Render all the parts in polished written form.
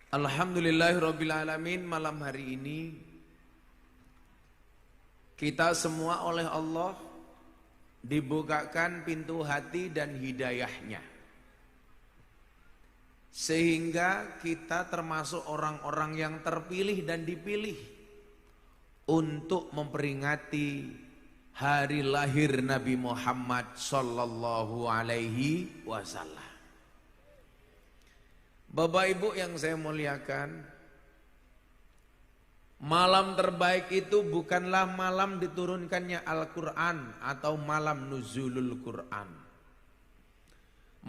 Alhamdulillahirrabbilalamin. Malam hari ini kita semua oleh Allah dibukakan pintu hati dan hidayahnya, sehingga kita termasuk orang-orang yang terpilih dan dipilih untuk memperingati hari lahir Nabi Muhammad sallallahu alaihi wasallam. Bapak Ibu yang saya muliakan, malam terbaik itu bukanlah malam diturunkannya Al-Quran atau malam nuzulul Quran.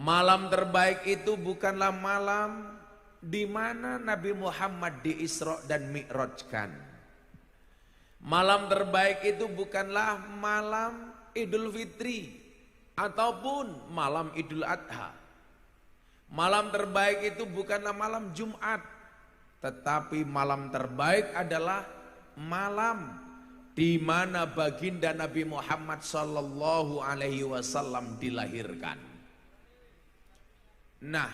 Malam terbaik itu bukanlah malam di mana Nabi Muhammad di Isra dan Mi'rajkan. Malam terbaik itu bukanlah malam Idul Fitri ataupun malam Idul Adha. Malam terbaik itu bukanlah malam Jumat, tetapi malam terbaik adalah malam di mana baginda Nabi Muhammad sallallahu alaihi wasallam dilahirkan. Nah,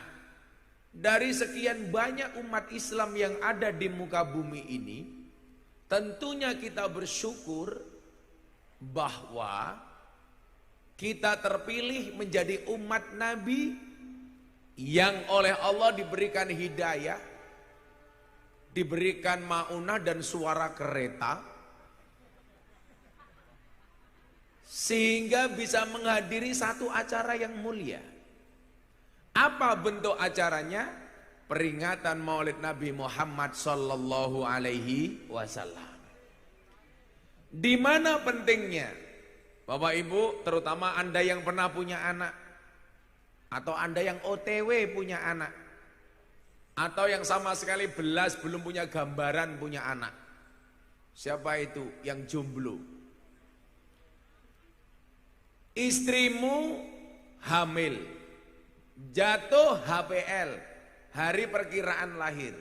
dari sekian banyak umat Islam yang ada di muka bumi ini, tentunya kita bersyukur bahwa kita terpilih menjadi umat Nabi yang oleh Allah diberikan hidayah, diberikan maunah dan suara kereta, sehingga bisa menghadiri satu acara yang mulia. Apa bentuk acaranya? Peringatan Maulid Nabi Muhammad sallallahu alaihi wasallam. Di mana pentingnya? Bapak Ibu, terutama Anda yang pernah punya anak, atau Anda yang OTW punya anak, atau yang sama sekali belum punya gambaran punya anak. Siapa itu yang jomblo? Istrimu hamil, jatuh HPL, hari perkiraan lahir.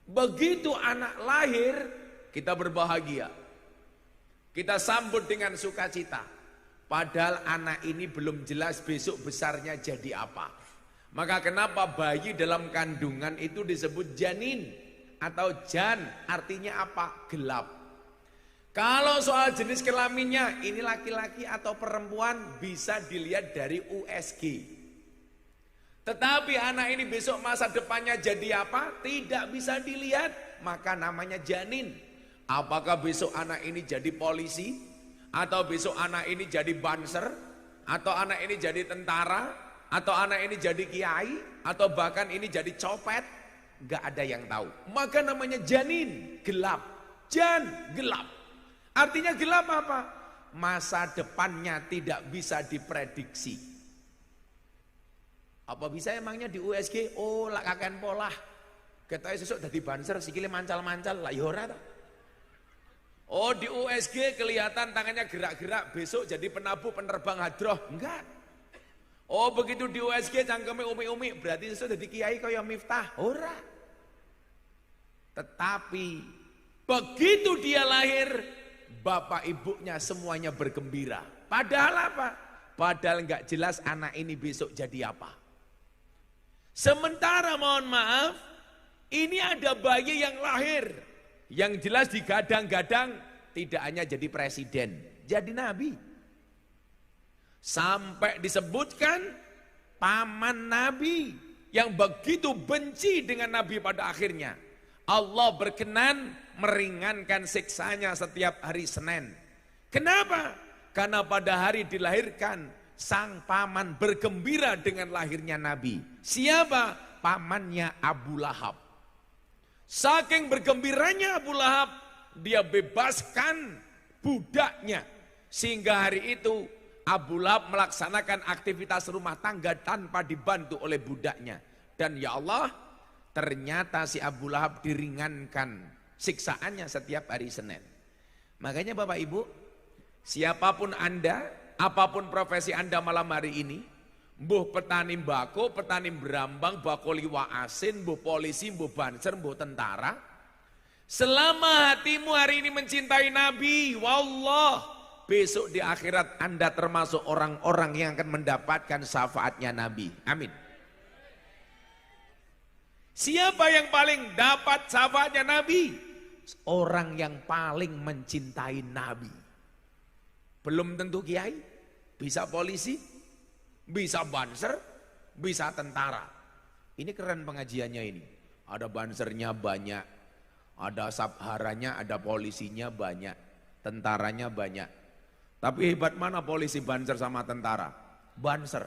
Begitu anak lahir, kita berbahagia, kita sambut dengan sukacita. Padahal anak ini belum jelas besok besarnya jadi apa. Maka kenapa bayi dalam kandungan itu disebut janin atau jan, artinya apa? Gelap. Kalau soal jenis kelaminnya, ini laki-laki atau perempuan, bisa dilihat dari USG. Tetapi anak ini besok masa depannya jadi apa? Tidak bisa dilihat, maka namanya janin. Apakah besok anak ini jadi polisi? Atau besok anak ini jadi banser, atau anak ini jadi tentara, atau anak ini jadi kiai, atau bahkan ini jadi copet, gak ada yang tahu. Maka namanya janin, gelap. Jan, gelap. Artinya gelap apa? Masa depannya tidak bisa diprediksi. Apa bisa emangnya di USG? Oh, lak kakean polah. Ketoknya sesuk dadi banser, sikile mancal-mancal, lah yora ta. Oh, di USG kelihatan tangannya gerak-gerak, besok jadi penabuh penerbang hadroh. Enggak. Oh, begitu di USG cangkeme umi-umi, berarti sesuatu jadi kiai kaya Miftah. Ora. Tetapi begitu dia lahir, bapak ibunya semuanya bergembira. Padahal apa? Padahal enggak jelas anak ini besok jadi apa. Sementara mohon maaf, ini ada bayi yang lahir, yang jelas digadang-gadang tidak hanya jadi presiden, jadi nabi. Sampai disebutkan paman nabi yang begitu benci dengan nabi pada akhirnya. Allah berkenan meringankan siksanya setiap hari Senin. Kenapa? Karena pada hari dilahirkan sang paman bergembira dengan lahirnya nabi. Siapa? Pamannya Abu Lahab. Saking bergembiranya Abu Lahab, dia bebaskan budaknya. Sehingga hari itu Abu Lahab melaksanakan aktivitas rumah tangga tanpa dibantu oleh budaknya. Dan ya Allah, ternyata si Abu Lahab diringankan siksaannya setiap hari Senin. Makanya Bapak Ibu, siapapun Anda, apapun profesi Anda malam hari ini, mbuh petani mbako, petani berambang, bakoli wa asin, mbuh polisi, mbuh banser, mbuh tentara, selama hatimu hari ini mencintai Nabi, wallah, besok di akhirat Anda termasuk orang-orang yang akan mendapatkan syafaatnya Nabi. Amin. Siapa yang paling dapat syafaatnya Nabi? Orang yang paling mencintai Nabi. Belum tentu kiai, bisa polisi, bisa banser, bisa tentara. Ini keren pengajiannya ini. Ada bansernya banyak, ada sabharanya, ada polisinya banyak, tentaranya banyak. Tapi hebat mana polisi, banser sama tentara? Banser.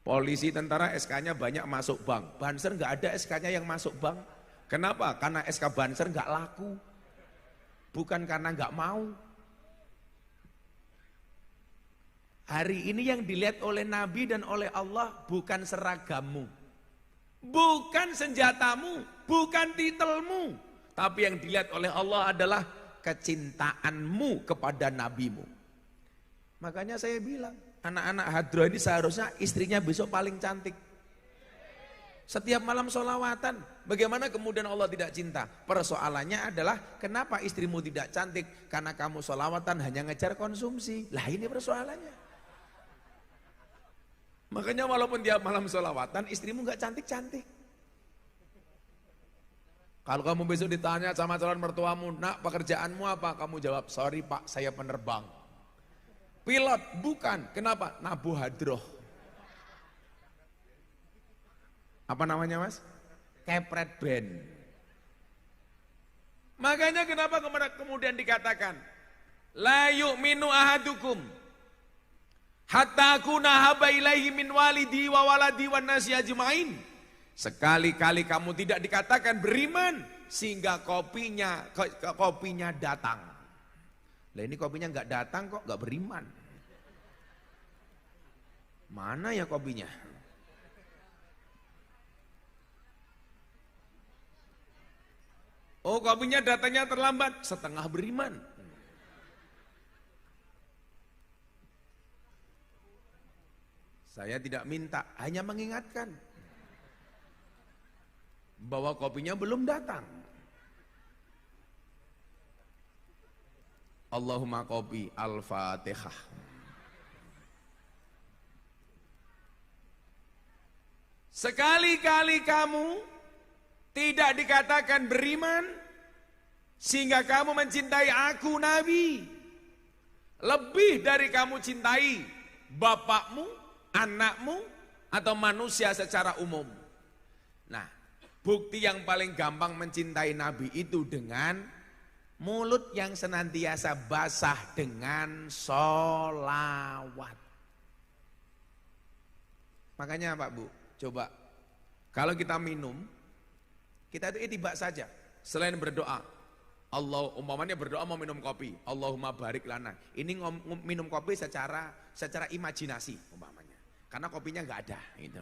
Polisi, tentara SK-nya banyak masuk bank. Banser nggak ada SK-nya yang masuk bank. Kenapa? Karena SK banser nggak laku. Bukan karena nggak mau. Hari ini yang dilihat oleh Nabi dan oleh Allah bukan seragammu, bukan senjatamu, bukan titelmu, tapi yang dilihat oleh Allah adalah kecintaanmu kepada nabimu. Makanya saya bilang, anak-anak hadroh ini seharusnya istrinya besok paling cantik. Setiap malam sholawatan, bagaimana kemudian Allah tidak cinta? Persoalannya adalah kenapa istrimu tidak cantik? Karena kamu sholawatan hanya ngejar konsumsi. Lah ini persoalannya. Makanya walaupun tiap malam sholawatan, istrimu gak cantik-cantik. Kalau kamu besok ditanya sama calon mertuamu, nak pekerjaanmu apa? Kamu jawab, sorry pak, saya penerbang. Pilot, bukan. Kenapa? Nabuh hadroh. Apa namanya mas? Kepret band. Makanya kenapa kemudian dikatakan, la yu'minu ahadukum hatta akuna haba ilaihi min walidi wa waladi wan nasi ajmain. Sekali-kali kamu tidak dikatakan beriman sehingga kopinya datang. Lah ini kopinya nggak datang kok nggak beriman. Mana ya kopinya? Oh kopinya datangnya terlambat, setengah beriman. Saya tidak minta, hanya mengingatkan bahwa kopinya belum datang. Allahumma kopi al-fatihah. Sekali-kali kamu tidak dikatakan beriman sehingga kamu mencintai aku Nabi lebih dari kamu cintai bapakmu, anakmu, atau manusia secara umum. Nah, bukti yang paling gampang mencintai Nabi itu dengan mulut yang senantiasa basah dengan sholawat. Makanya Pak Bu, coba kalau kita minum, kita itu itibak saja. Selain berdoa, Allah umpamanya berdoa mau minum kopi, Allahumma barik lana. Ini minum kopi secara imajinasi umpamanya. Karena kopinya nggak ada. Gitu.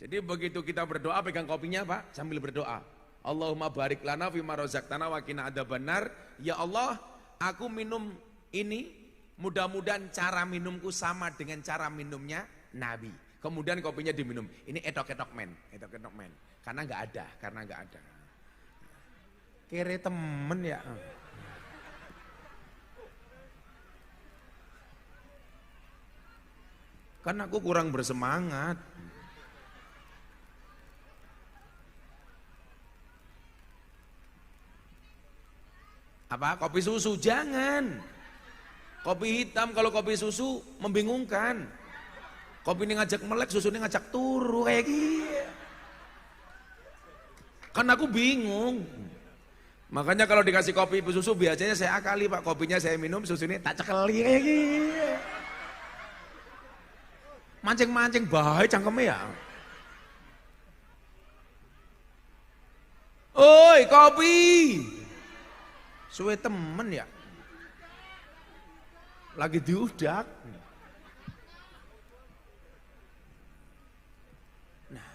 Jadi begitu kita berdoa pegang kopinya Pak sambil berdoa. Allahumma barik lana fima razaqtana wa qina adzabannar. Ya Allah, aku minum ini mudah-mudahan cara minumku sama dengan cara minumnya Nabi. Kemudian kopinya diminum. Ini etok-etok men. Karena nggak ada. Kere temen ya. Kan aku kurang bersemangat. Apa? Kopi susu? Jangan. Kopi hitam, kalau kopi susu membingungkan. Kopi ini ngajak melek, susu ini ngajak turu kayak gini. Kan aku bingung. Makanya kalau dikasih kopi susu biasanya saya akali Pak. Kopinya saya minum, susu ini tak cekeli kayak gini. Mancing-mancing bahaya cangkemnya ya. Oi kopi. Suwe temen ya. Lagi diudak. Nah.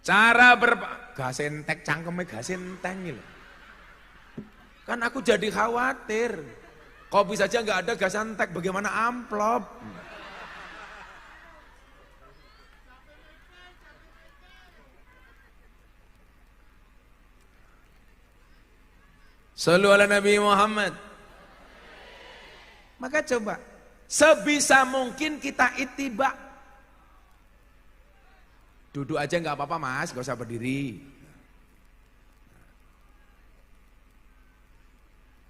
Cara gasentek cangkemnya gasenteng gitu. Kan aku jadi khawatir. Kopi saja nggak ada gas entek, bagaimana amplop? Sallu ala Nabi Muhammad. Maka coba sebisa mungkin kita ittiba Duduk aja nggak apa-apa Mas, nggak usah berdiri.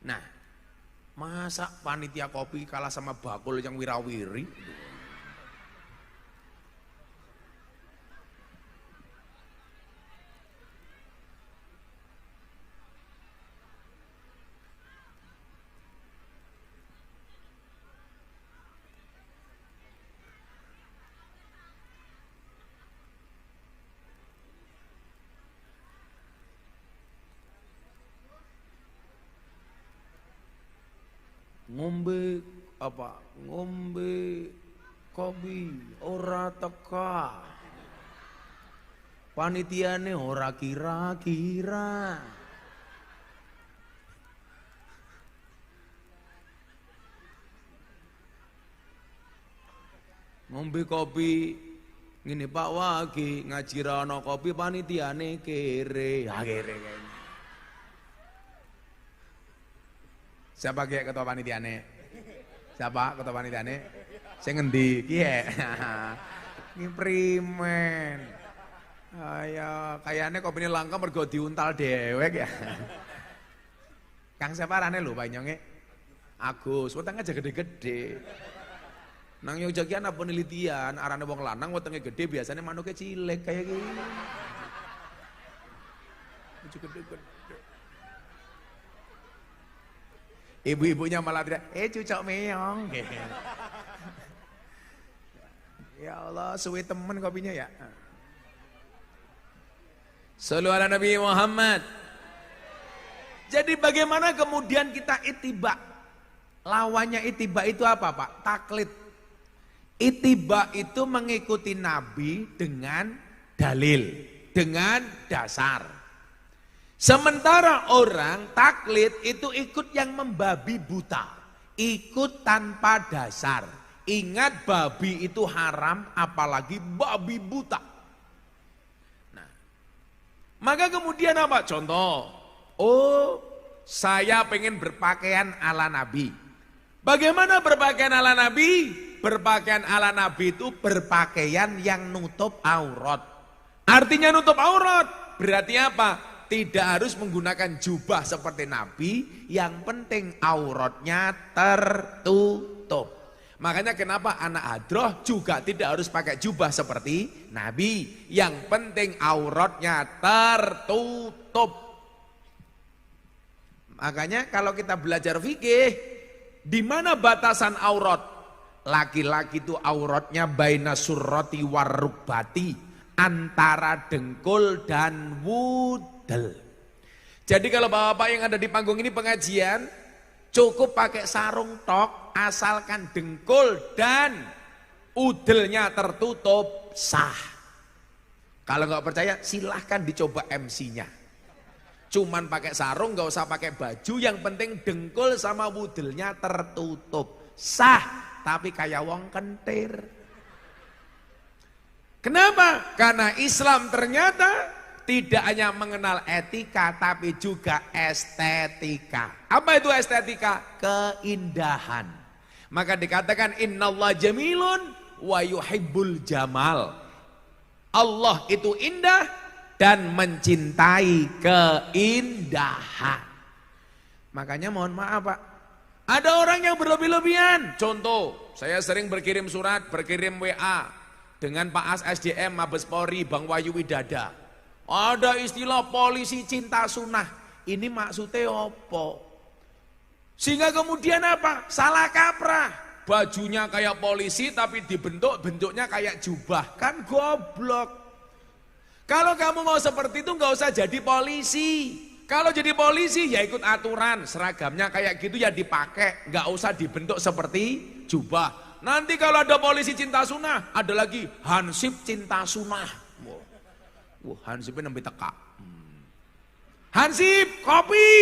Nah, masa panitia kopi kalah sama bakul yang wirawiri? Ngombe kopi ora teka, panitiane ora kira-kira. Ngombe kopi ngene Pak Wagi ngaji ra ana kopi panitiane kere. Ha kere kene. Siapa kayak ketua panitiane? Siapa ketua panitiane? Saya ngendi? Kiye. Ini primen. Ayo, kayaknya kopi ini langka mergo diuntal dewek ya. Kang siapa rane lho Pak Nyonge? Agus, wetenge aja gede-gede. Nang Yogyakarta ana penelitian, arane wong lanang wetenge gede biasanya manuknya cilik kayak gini. Gede-gede. Ibu-ibunya malah tidak, cucok meong. Ya Allah, suwe temen kopinya ya. Shallu ala Nabi Muhammad. Jadi bagaimana kemudian kita ittiba? Lawannya ittiba itu apa Pak? Taklid. Ittiba itu mengikuti Nabi dengan dalil, dengan dasar. Sementara orang taklid itu ikut yang membabi buta, ikut tanpa dasar. Ingat babi itu haram, apalagi babi buta. Nah, maka kemudian apa? Contoh, saya pengen berpakaian ala Nabi. Bagaimana berpakaian ala Nabi? Berpakaian ala Nabi itu berpakaian yang nutup aurat. Artinya nutup aurat, berarti apa? Tidak harus menggunakan jubah seperti Nabi, yang penting auratnya tertutup. Makanya kenapa anak hadroh juga tidak harus pakai jubah seperti Nabi, yang penting auratnya tertutup. Makanya kalau kita belajar fikih, di mana batasan aurat? Laki-laki itu auratnya baina surrati warrukbati, antara dengkul dan wudhu. Jadi kalau bapak-bapak yang ada di panggung ini pengajian, cukup pakai sarung tok, asalkan dengkul dan udelnya tertutup, sah. Kalau nggak percaya silahkan dicoba MC-nya. Cuman pakai sarung, nggak usah pakai baju, yang penting dengkul sama udelnya tertutup, sah. Tapi kayak wong kentir. Kenapa? Karena Islam ternyata tidak hanya mengenal etika, tapi juga estetika. Apa itu estetika? Keindahan. Maka dikatakan innallaha jamilun wa yuhibbul jamal. Allah itu indah dan mencintai keindahan. Makanya mohon maaf Pak, ada orang yang berlebih-lebihan. Contoh, saya sering berkirim surat, berkirim WA dengan Pak As SDM Mabes Polri Bang Wahyu Widada. Ada istilah polisi cinta sunnah. Ini maksudnya apa? Sehingga kemudian apa? Salah kaprah. Bajunya kayak polisi tapi bentuknya kayak jubah. Kan goblok. Kalau kamu mau seperti itu nggak usah jadi polisi. Kalau jadi polisi ya ikut aturan. Seragamnya kayak gitu ya dipakai. Nggak usah dibentuk seperti jubah. Nanti kalau ada polisi cinta sunnah, ada lagi hansip cinta sunnah. Hansipnya nembe teka. Hansip, kopi.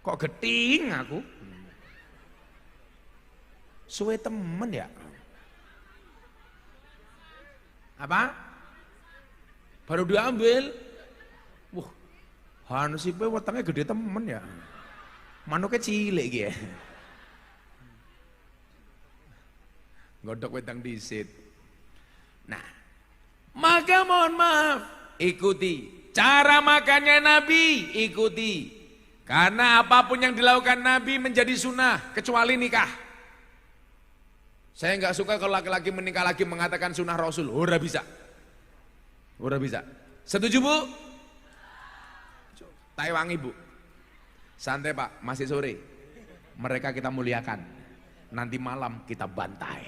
Kok geting aku? Suwe temen ya? Apa? Baru diambil. Hansipnya wetenge gede temen ya. Manuknya cilik ya. Godhok wedang disit. Nah, maka mohon maaf, ikuti cara makannya Nabi, ikuti. Karena apapun yang dilakukan Nabi menjadi sunnah, kecuali nikah. Saya nggak suka kalau laki-laki menikah lagi mengatakan sunnah Rasul. Ora bisa. Ora bisa. Setuju Bu? Taiwangi Bu. Santai Pak, masih sore. Mereka kita muliakan. Nanti malam kita bantai.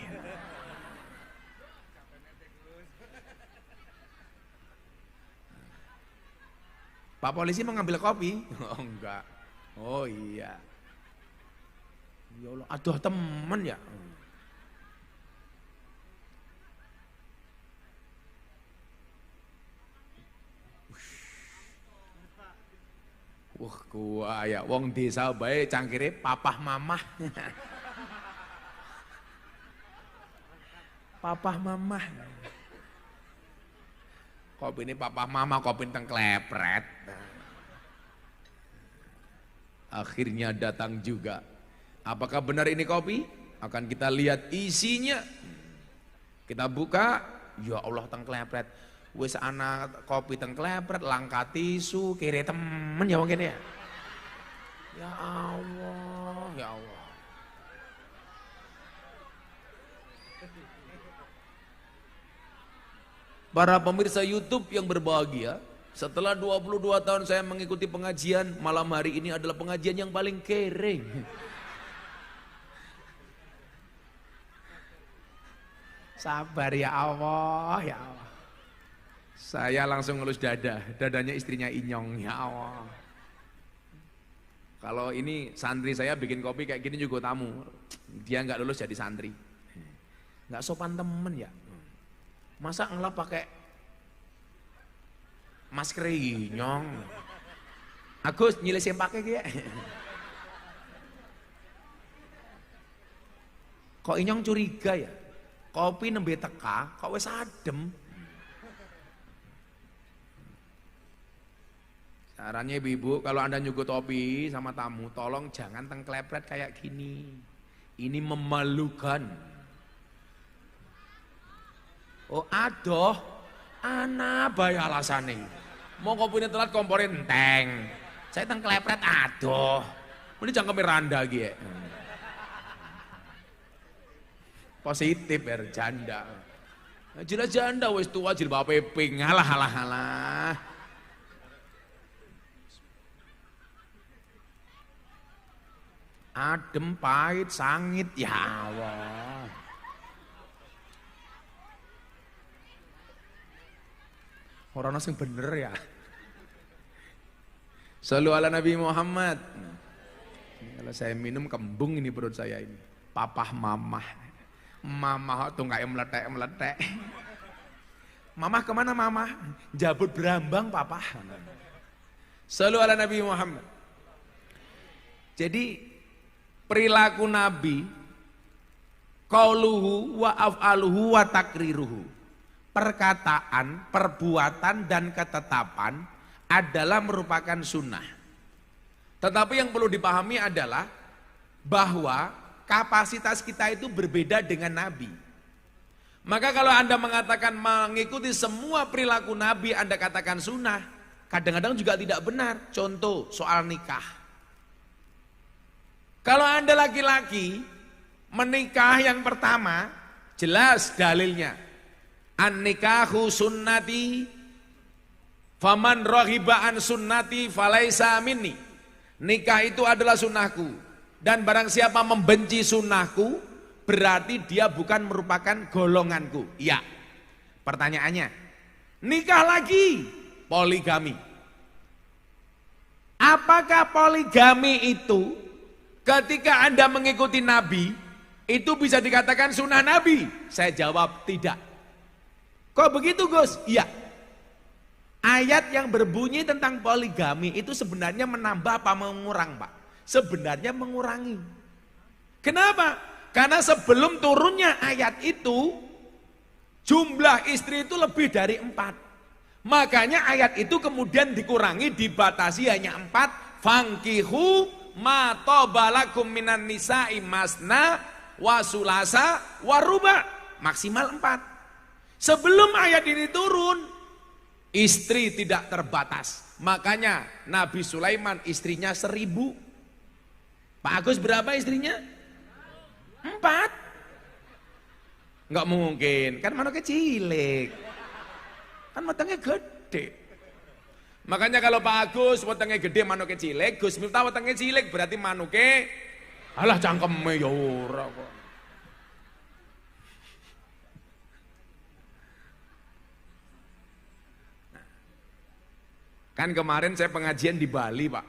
Pak polisi mau ngambil kopi? Oh enggak. Oh iya. Ya Allah, aduh temen ya. Wah gua ya, wong desa bae cangkire papah mamah. Papah mamah. Kopi ini papah mama, kopi teng klepret. Akhirnya datang juga. Apakah benar ini kopi? Akan kita lihat isinya. Kita buka, ya Allah teng klepret. Wis ana kopi teng klepret, langka tisu, kere temen ya wong kene ya. Ya Allah, ya Allah. Para pemirsa YouTube yang berbahagia, setelah 22 tahun saya mengikuti pengajian, malam hari ini adalah pengajian yang paling kering. Sabar ya Allah, ya Allah. Saya langsung ngelus dada, dadanya istrinya Inyong, ya Allah. Kalau ini santri saya bikin kopi kayak gini juga tamu, dia nggak lulus jadi santri. Nggak sopan temen ya. Masa ngelap pakai masker Inyong? Agus nyilih sing pakai ki ya. Kok Inyong curiga ya? Kopi nembe teka, kok wis adem. Sarannya ibu-ibu, kalau Anda nyugut topi sama tamu, tolong jangan tengklepret kayak gini. Ini memalukan. Oh adoh, ana bae alasane. Mau kopine telat kompore enteng. Saya tengklepret adoh. Ini cangkeme randa iki ya. Positif ya janda. Jelas janda wis tua jilbabe pink. Halah. Adem, pahit, sangit, ya Allah. Orang yang bener ya. Shallu ala Nabi Muhammad. Kalau saya minum kembung ini perut saya ini. Papah mamah. Mamah tuh nggak meletek. Mamah kemana mamah? Jabut berambang papah. Shallu ala Nabi Muhammad. Jadi perilaku Nabi, qauluhu wa af'aluhu wa takriruhu. Perkataan, perbuatan, dan ketetapan adalah merupakan sunnah. Tetapi yang perlu dipahami adalah bahwa kapasitas kita itu berbeda dengan Nabi. Maka kalau Anda mengatakan mengikuti semua perilaku Nabi, Anda katakan sunnah, kadang-kadang juga tidak benar. Contoh soal nikah. Kalau Anda laki-laki menikah yang pertama, jelas dalilnya. An-nikahu sunnati faman rahiba an sunnati falaisa minni. Nikah itu adalah sunnahku, dan barang siapa membenci sunnahku berarti dia bukan merupakan golonganku. Ya. Pertanyaannya, nikah lagi poligami. Apakah poligami itu ketika Anda mengikuti Nabi itu bisa dikatakan sunnah Nabi? Saya jawab tidak. Kok begitu Gus? Iya. Ayat yang berbunyi tentang poligami itu sebenarnya menambah apa mengurang Pak? Sebenarnya mengurangi. Kenapa? Karena sebelum turunnya ayat itu jumlah istri itu lebih dari 4. Makanya ayat itu kemudian dikurangi, dibatasi hanya 4. Fangkihu ma tobalakum minan nisa'i masna wa sulasa, wa ruba, maksimal 4. Sebelum ayat ini turun, istri tidak terbatas. Makanya Nabi Sulaiman istrinya 1000. Pak Agus berapa istrinya? 4. Enggak mungkin, kan manuknya cilik. Kan wetenge gede. Makanya kalau Pak Agus wetenge gede manuknya cilik, Gus Miftah wetenge cilik berarti manuknya alah cangkeme ya ora kok. Kan kemarin saya pengajian di Bali, Pak.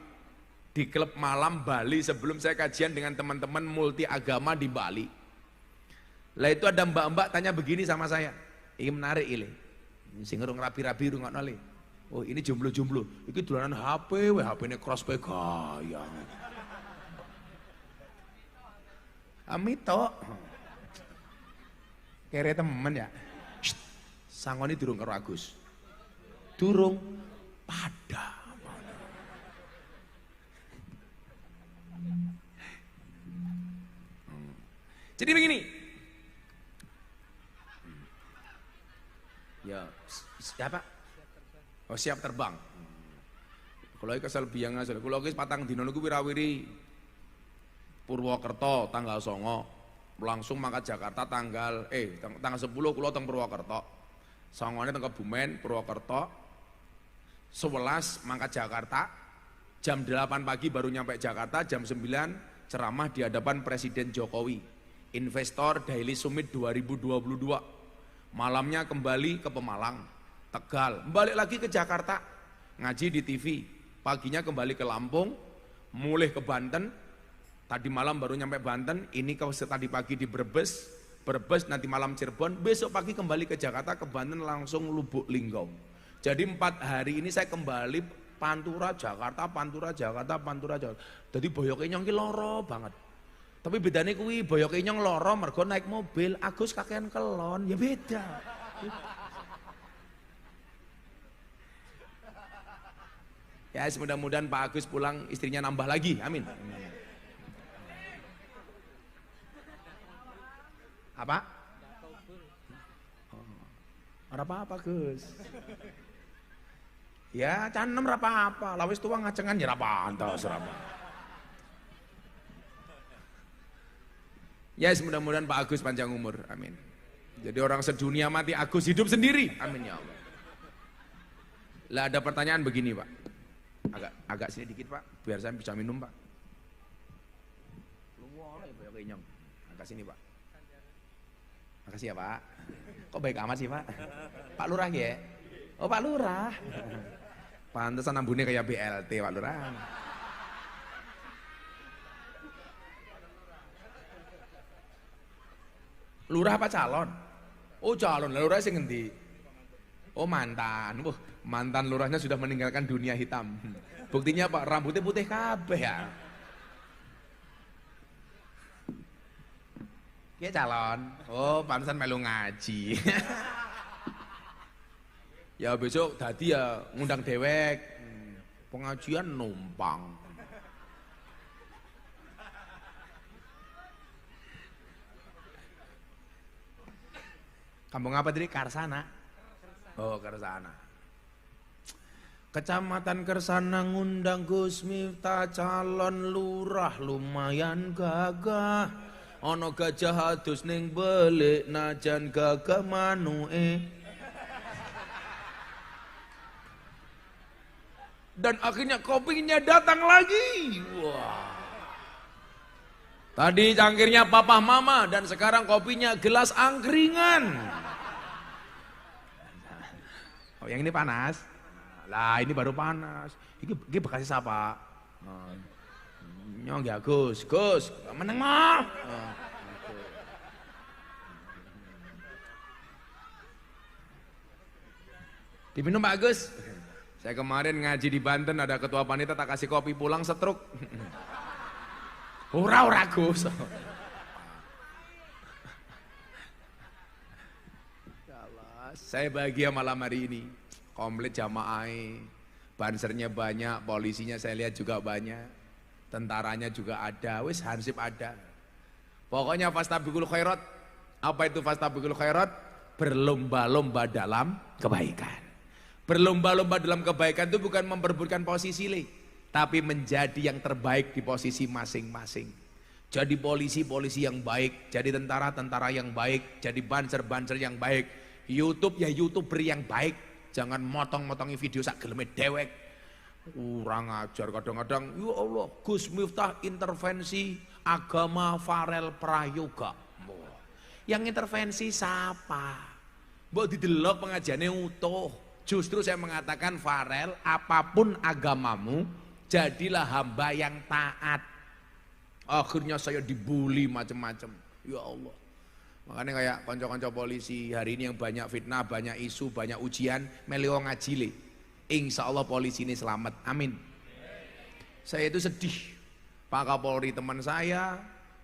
Di klub malam Bali sebelum saya kajian dengan teman-teman multi agama di Bali. Lah itu ada mbak-mbak tanya begini sama saya. Ini menarik ini. Sing ngerung rapi-rapi rungokno le. Oh, ini jomblo-jomblo. Iki dolanan HP, HP-ne crossplay gaya. Amito. Kere temen ya. Sangoni durung karo Agus. Durung pada. Jadi begini. Ya, siapa? Oh, siap terbang. Kalau kesel biang asal, kalau patang dino niku wirawiri Purwokerto tanggal 9, langsung mangkat Jakarta tanggal 10 kula teng Purwokerto. 9-ne teng Kebumen, Purwokerto. 11 mangkat Jakarta. Jam 8 pagi baru nyampe Jakarta, jam 9 ceramah di hadapan Presiden Jokowi. Investor Daily Summit 2022. Malamnya kembali ke Pemalang, Tegal, balik lagi ke Jakarta, ngaji di TV. Paginya kembali ke Lampung, mulai ke Banten. Tadi malam baru nyampe Banten, ini kalau tadi pagi di Brebes, nanti malam Cirebon, besok pagi kembali ke Jakarta, ke Banten langsung Lubuk Linggau. Jadi 4 hari ini saya kembali Pantura Jakarta. Jadi boyoke nyong ki loro banget. Tapi bedane kuwi boyoke nyong loro mergo naik mobil, Agus kakean kelon, ya beda. Ya mudah-mudahan Pak Agus pulang istrinya nambah lagi, amin. Apa? Ora apa-apa Gus. Ya canem ora apa-apa, lawis tua ngacengan ya ora pantes ora apa. Ya mudah-mudahan Pak Agus panjang umur, amin. Jadi orang sedunia mati, Agus hidup sendiri, amin ya Allah. Lah ada pertanyaan begini Pak, agak sini dikit Pak, biar saya bisa minum Pak. Agak sini Pak. Makasih ya Pak. Kok baik amat sih Pak? Pak Lurah ya? Oh Pak Lurah. Pantesan ambune kayak BLT Pak Lurah. Lurah apa calon? Oh calon, lurah sing ngendi? Oh mantan. Mantan lurahnya sudah meninggalkan dunia hitam. Buktinya Pak, rambutnya putih kabeh ya. Iya calon. Oh pantesan melu ngaji. Ya besok dadi ya ngundang dewek. Pengajian numpang. Kampung apa tadi? Karsana. Oh Karsana. Kecamatan Kersana ngundang Gus Miftah calon lurah lumayan gagah. Ono gajah adus ning belik najan gagah manue. Dan akhirnya kopinya datang lagi. Wah. Tadi cangkirnya papa mama dan sekarang kopinya gelas angkringan. Oh yang ini panas. Lah ini baru panas. Ini bekasnya siapa? Nyong ya Gus, meneng mah. Diminum Pak Gus. Saya kemarin ngaji di Banten ada ketua panitia tak kasih kopi pulang setruk. Ora Gus. Saya bahagia malam hari ini. Komplit jamaah. Bansernya banyak, polisinya saya lihat juga banyak. Tentaranya juga ada, wis hansip ada. Pokoknya fastabiqul khairat. Apa itu fastabiqul khairat? Berlomba-lomba dalam kebaikan. Berlomba-lomba dalam kebaikan itu bukan memperebutkan posisi, tapi menjadi yang terbaik di posisi masing-masing. Jadi polisi-polisi yang baik, jadi tentara-tentara yang baik, jadi banser-banser yang baik, YouTube ya YouTuber yang baik. Jangan motong-motongi video sak geleme dewek. Kurang ajar kadang-kadang. Ya Allah, Gus Miftah intervensi agama Farel Prayoga. Yang intervensi siapa? Mbok didelok pengajiannya utuh. Justru saya mengatakan Farel, apapun agamamu, jadilah hamba yang taat. Akhirnya saya dibully macam-macam. Ya Allah. Makanya kayak konco-konco polisi hari ini yang banyak fitnah, banyak isu, banyak ujian, melio ngaji le. Insya Allah polisi ini selamat. Amin. Saya itu sedih. Pak Kapolri teman saya,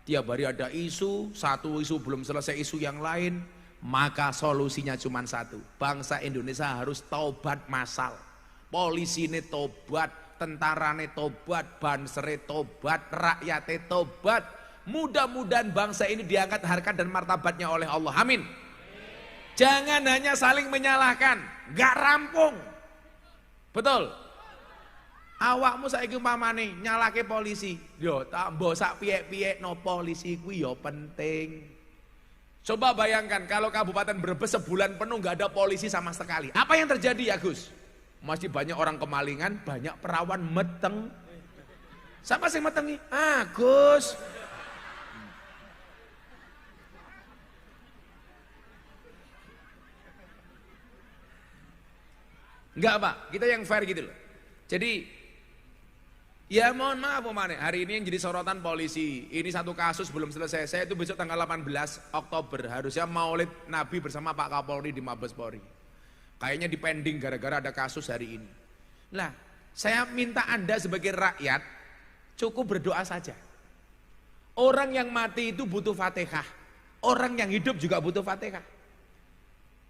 tiap hari ada isu, satu isu belum selesai isu yang lain. Maka solusinya cuma satu, bangsa Indonesia harus taubat massal. Polisi ini tobat, tentara ini tobat, bansere tobat, rakyatnya tobat. Mudah-mudahan bangsa ini diangkat harkat dan martabatnya oleh Allah. Amin. Jangan hanya saling menyalahkan, gak rampung. Betul. Awakmu saiki umpamane nyalahke polisi, yo tak mbok sak piyek-piyek no polisi kuwi yo penting. Coba bayangkan kalau Kabupaten Brebes sebulan penuh nggak ada polisi sama sekali. Apa yang terjadi ya Gus? Masih banyak orang kemalingan, banyak perawan meteng. Siapa sih metengi? Ah Gus. Enggak Pak, kita yang fair gitu loh. Jadi ya mohon maaf Mane, hari ini yang jadi sorotan polisi, ini satu kasus belum selesai. Saya itu besok tanggal 18 Oktober harusnya maulid Nabi bersama Pak Kapolri di Mabes Polri. Kayaknya dipending gara-gara ada kasus hari ini. Nah, saya minta Anda sebagai rakyat cukup berdoa saja. Orang yang mati itu butuh Fatihah. Orang yang hidup juga butuh Fatihah.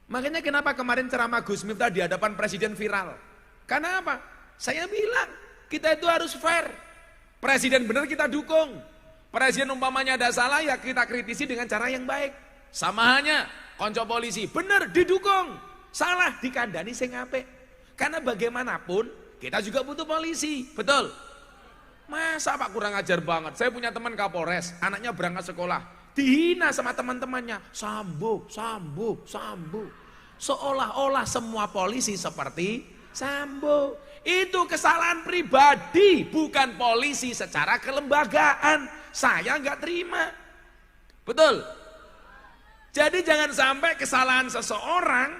Makanya kenapa kemarin ceramah Gus Miftah di hadapan presiden viral? Karena apa? Saya bilang kita itu harus fair. Presiden benar kita dukung. Presiden umpamanya ada salah ya kita kritisi dengan cara yang baik. Sama hanya konco polisi benar didukung. Salah dikandani sing apik. Karena bagaimanapun kita juga butuh polisi. Betul? Masa Pak kurang ajar banget. Saya punya teman Kapolres, anaknya berangkat sekolah, dihina sama teman-temannya. Sambo, sambo, sambo. Seolah-olah semua polisi seperti Sambo. Itu kesalahan pribadi, bukan polisi secara kelembagaan. Saya nggak terima. Betul? Jadi jangan sampai kesalahan seseorang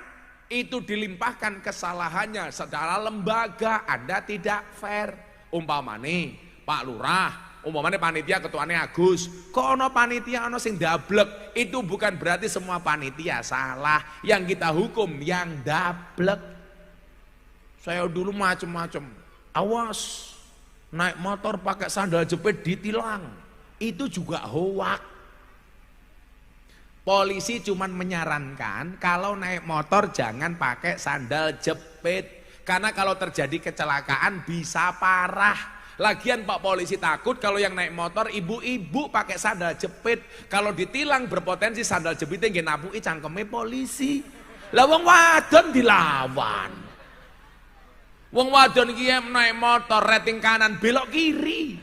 itu dilimpahkan kesalahannya secara lembaga. Anda tidak fair. Umpamane Pak Lurah, umpamane panitia ketuanya Agus. Kok ono panitia ono sing dablek? Itu bukan berarti semua panitia salah. Yang kita hukum yang dablek. Saya dulu macem-macem, awas naik motor pakai sandal jepit ditilang, itu juga hoak. Polisi cuman menyarankan kalau naik motor jangan pakai sandal jepit, karena kalau terjadi kecelakaan bisa parah. Lagian Pak polisi takut kalau yang naik motor ibu-ibu pakai sandal jepit, kalau ditilang berpotensi sandal jepitnya nggih nabuki cangkeme polisi. Lah wong wadon dilawan. Wong wadon iki naik motor rating kanan belok kiri.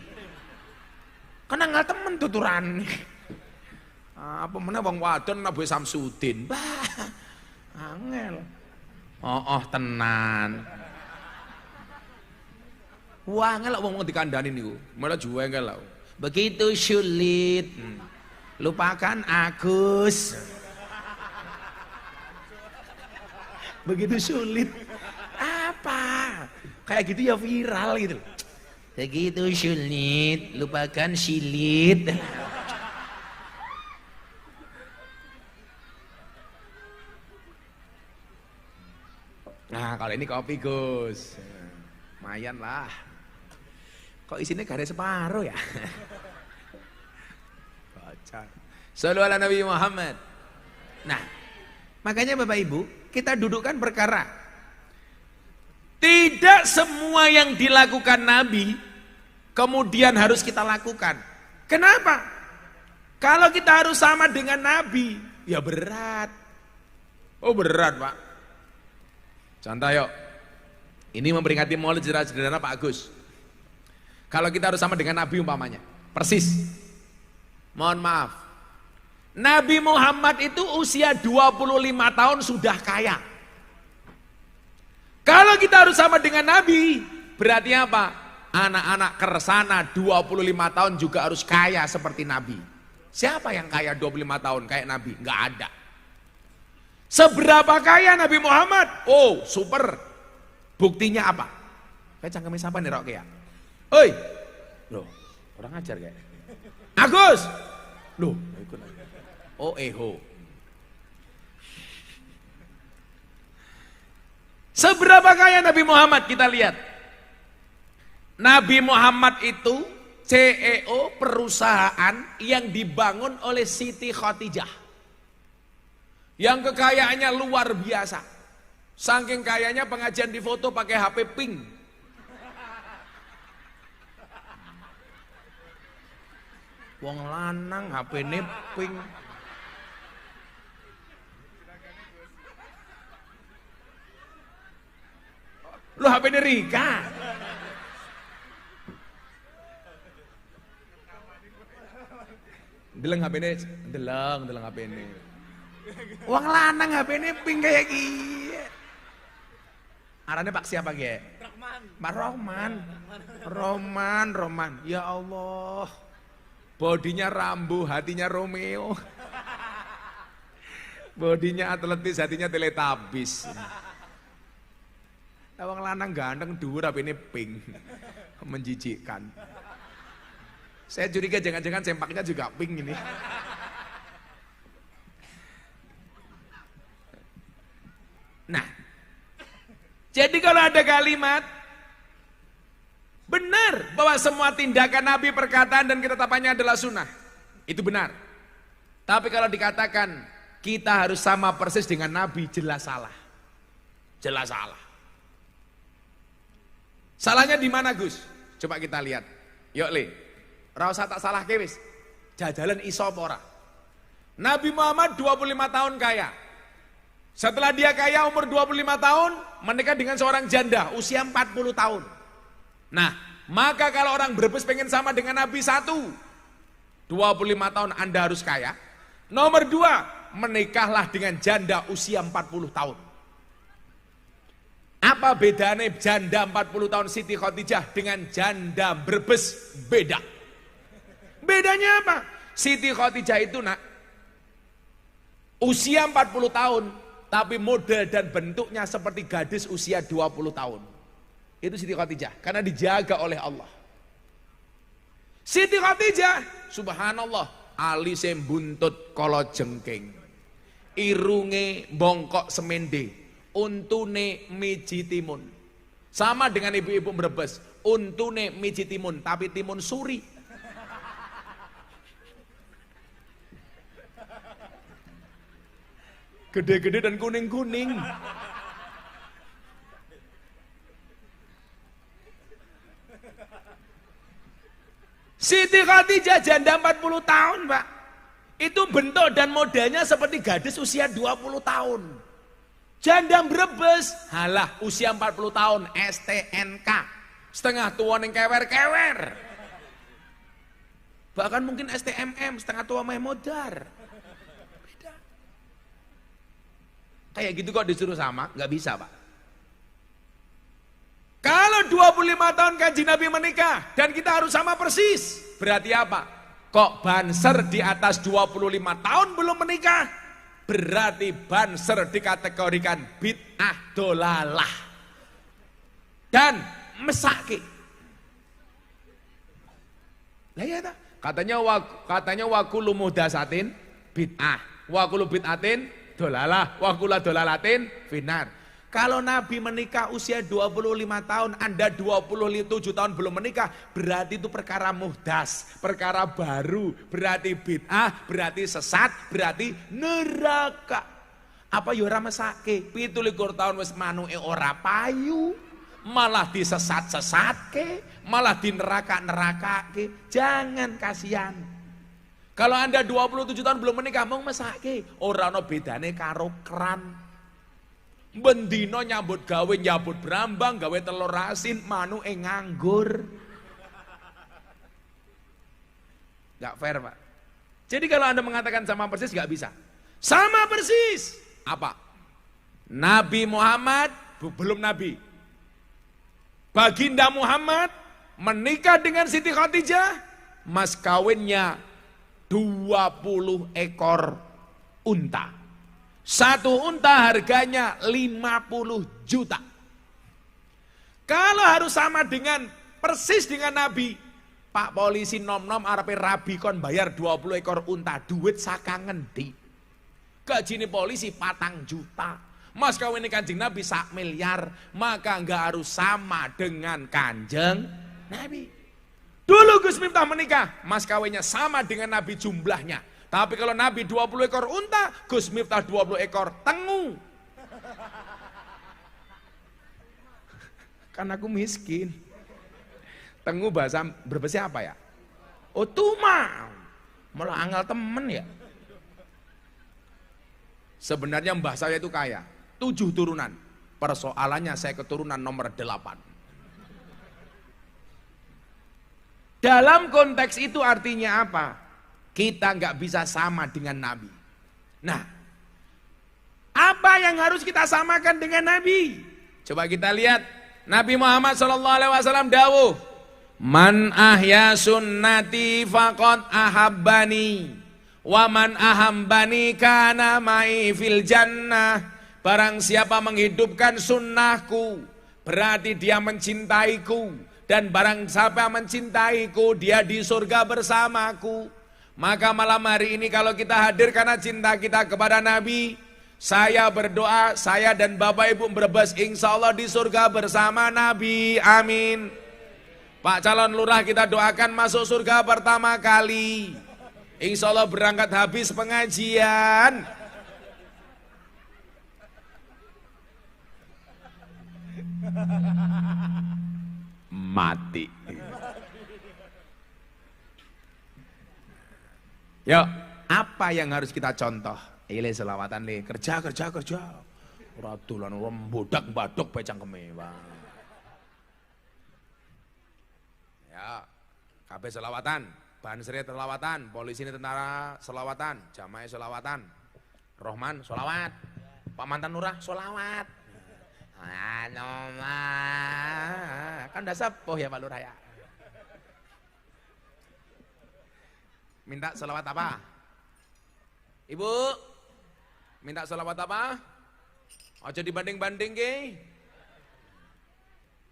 Kena nggak temen tuturan. Apa meneh wong wadon Nabi Samsudin. Bah. Angel. Oh tenan. Wah angel wong dikandani niku. Malah juwengel lho. Begitu sulit. Lupakan Agus. Begitu sulit. Apa? Kayak gitu ya viral gitu. Begitu sulit, lupakan silit. Nah kalau ini kopi Gus, lumayan lah. Kok isinya gak ada separuh ya? Baca. Sallu ala Nabi Muhammad. Nah, makanya Bapak Ibu, kita dudukkan perkara. Tidak semua yang dilakukan Nabi kemudian harus kita lakukan. Kenapa? Kalau kita harus sama dengan Nabi, ya berat. Oh berat Pak. Contoh yuk, ini memperingati Maulid sederhana Pak Agus. Kalau kita harus sama dengan Nabi umpamanya, persis. Mohon maaf, Nabi Muhammad itu usia 25 tahun sudah kaya. Kalau kita harus sama dengan Nabi, berarti apa? Anak-anak kersana 25 tahun juga harus kaya seperti Nabi. Siapa yang kaya 25 tahun kayak Nabi? Enggak ada. Seberapa kaya Nabi Muhammad? Oh super. Buktinya apa? Kayak cangkemnya siapa nih Rok ya? Oi, loh orang ajar kayak Agus, loh ikut. Oh eho. Seberapa kaya Nabi Muhammad kita lihat. Nabi Muhammad itu CEO perusahaan yang dibangun oleh Siti Khadijah. Yang kekayaannya luar biasa. Saking kayanya pengajian di foto pakai HP pink. Wong lanang HP-ne pink. Lu HP-ne Rika. Deleng HP-ne, deleng HP-ne. Wong lanang HP-ne pink kayak gini. Arane Pak siapa ge? Rahman. Pak Roman. Ya Allah. Bodinya Rambo, hatinya Romeo. Bodinya atletis, hatinya Teletubbies. Wong lanang ganteng dhuwur HP-ne pink. Menjijikkan. Saya curiga jangan-jangan sempaknya juga pink ini. Nah, jadi kalau ada kalimat benar bahwa semua tindakan Nabi, perkataan dan ketetapannya adalah sunnah, itu benar. Tapi kalau dikatakan kita harus sama persis dengan Nabi, jelas salah. Jelas salah. Salahnya di mana Gus? Coba kita lihat. Yuk Le, ra usah tak salah wis. Jajalan iso apa ora? Nabi Muhammad 25 tahun kaya. Setelah dia kaya umur 25 tahun, menikah dengan seorang janda usia 40 tahun. Nah, maka kalau orang Brebes pengen sama dengan Nabi, 1, 25 tahun Anda harus kaya. Nomor 2, menikahlah dengan janda usia 40 tahun. Apa bedanya janda 40 tahun Siti Khadijah dengan janda Brebes? Beda. Bedanya apa? Siti Khadijah itu nak usia 40 tahun, tapi model dan bentuknya seperti gadis usia 20 tahun. Itu Siti Khadijah, karena dijaga oleh Allah. Siti Khadijah, subhanallah, alise buntut kala jengking, irunge bongkok semende, untune miji timun. Sama dengan ibu-ibu Brebes, untune miji timun, tapi timun suri. Gede-gede dan kuning-kuning. Siti Khadijah janda 40 tahun Pak. Itu bentuk dan modelnya seperti gadis usia 20 tahun. Janda Brebes, halah usia 40 tahun, STNK. Setengah tua yang kewer-kewer. Bahkan mungkin STMM, setengah tua meh modar. Kayak gitu kok disuruh sama, nggak bisa Pak. Kalau 25 tahun kanjeng Nabi menikah dan kita harus sama persis, berarti apa? Kok banser di atas 25 tahun belum menikah? Berarti banser dikategorikan bid'ah dolalah dan mesake. Lah ya ta? Katanya wakulu muhdasatin bid'ah, wakulu bid'atin dolalah, wakula dolalatin finar. Kalau Nabi menikah usia 25 tahun, Anda 27 tahun belum menikah, berarti itu perkara muhdas, perkara baru, berarti bid'ah, berarti sesat, berarti neraka. Apa ya ora mesake? 27 tahun wis manuke ora payu, malah disesat-sesatke, malah di neraka-nerakake. Jangan, kasihan. Kalau Anda 27 tahun belum menikah, mau mesake, ora ono bedane karo kran. Bendino nyambut gawe nyambut brambang, gawe telur asin, manuke nganggur. Gak fair, Pak. Jadi kalau Anda mengatakan sama persis, gak bisa. Sama persis. Apa? Nabi Muhammad, belum Nabi. Baginda Muhammad menikah dengan Siti Khadijah, mas kawinnya 20 ekor unta. Satu unta harganya 50 juta. Kalau harus sama dengan persis dengan Nabi, Pak polisi nom-nom arepe rabi kon bayar 20 ekor unta, duit saka ngendi? Gajine polisi 4 juta. Mas kawin Kanjeng Nabi 1 miliar, maka enggak harus sama dengan Kanjeng Nabi. Dulu Gus Miftah menikah, mas kawinnya sama dengan Nabi jumlahnya. Tapi kalau Nabi 20 ekor unta, Gus Miftah 20 ekor tengu. Kan aku miskin. Tengu bahasa Brebes apa ya? Oh tuma. Malah anggal temen ya. Sebenarnya mbah saya itu kaya. 7 turunan. Persoalannya saya keturunan nomor 8. Dalam konteks itu artinya apa? Kita nggak bisa sama dengan Nabi. Nah, apa yang harus kita samakan dengan Nabi? Coba kita lihat Nabi Muhammad SAW dawuh, man ahya sunnati faqad ahabbani, wa man ahabbani kana ma'i fil jannah. Barang siapa menghidupkan sunnahku, berarti dia mencintaiku. Dan barang siapa mencintaiku, dia di surga bersamaku. Maka malam hari ini kalau kita hadir karena cinta kita kepada Nabi, saya berdoa, saya dan Bapak Ibu Brebes insya Allah di surga bersama Nabi, amin. Pak calon lurah kita doakan masuk surga pertama kali, insya Allah berangkat habis pengajian. Mati. Yuk, apa yang harus kita contoh? Ile selawatan le, kerja. Ratulan bodak badok becang kemewah. Ya, kabeh selawatan, Bansri selawatan, polisi ini tentara selawatan, jamaah selawatan, Rohman selawat, Pak Mantan Lurah selawat. Kan udah sepuh ya Pak Lurah ya. Minta selawat apa? Ibu, minta selawat apa? Aja dibanding-banding ke.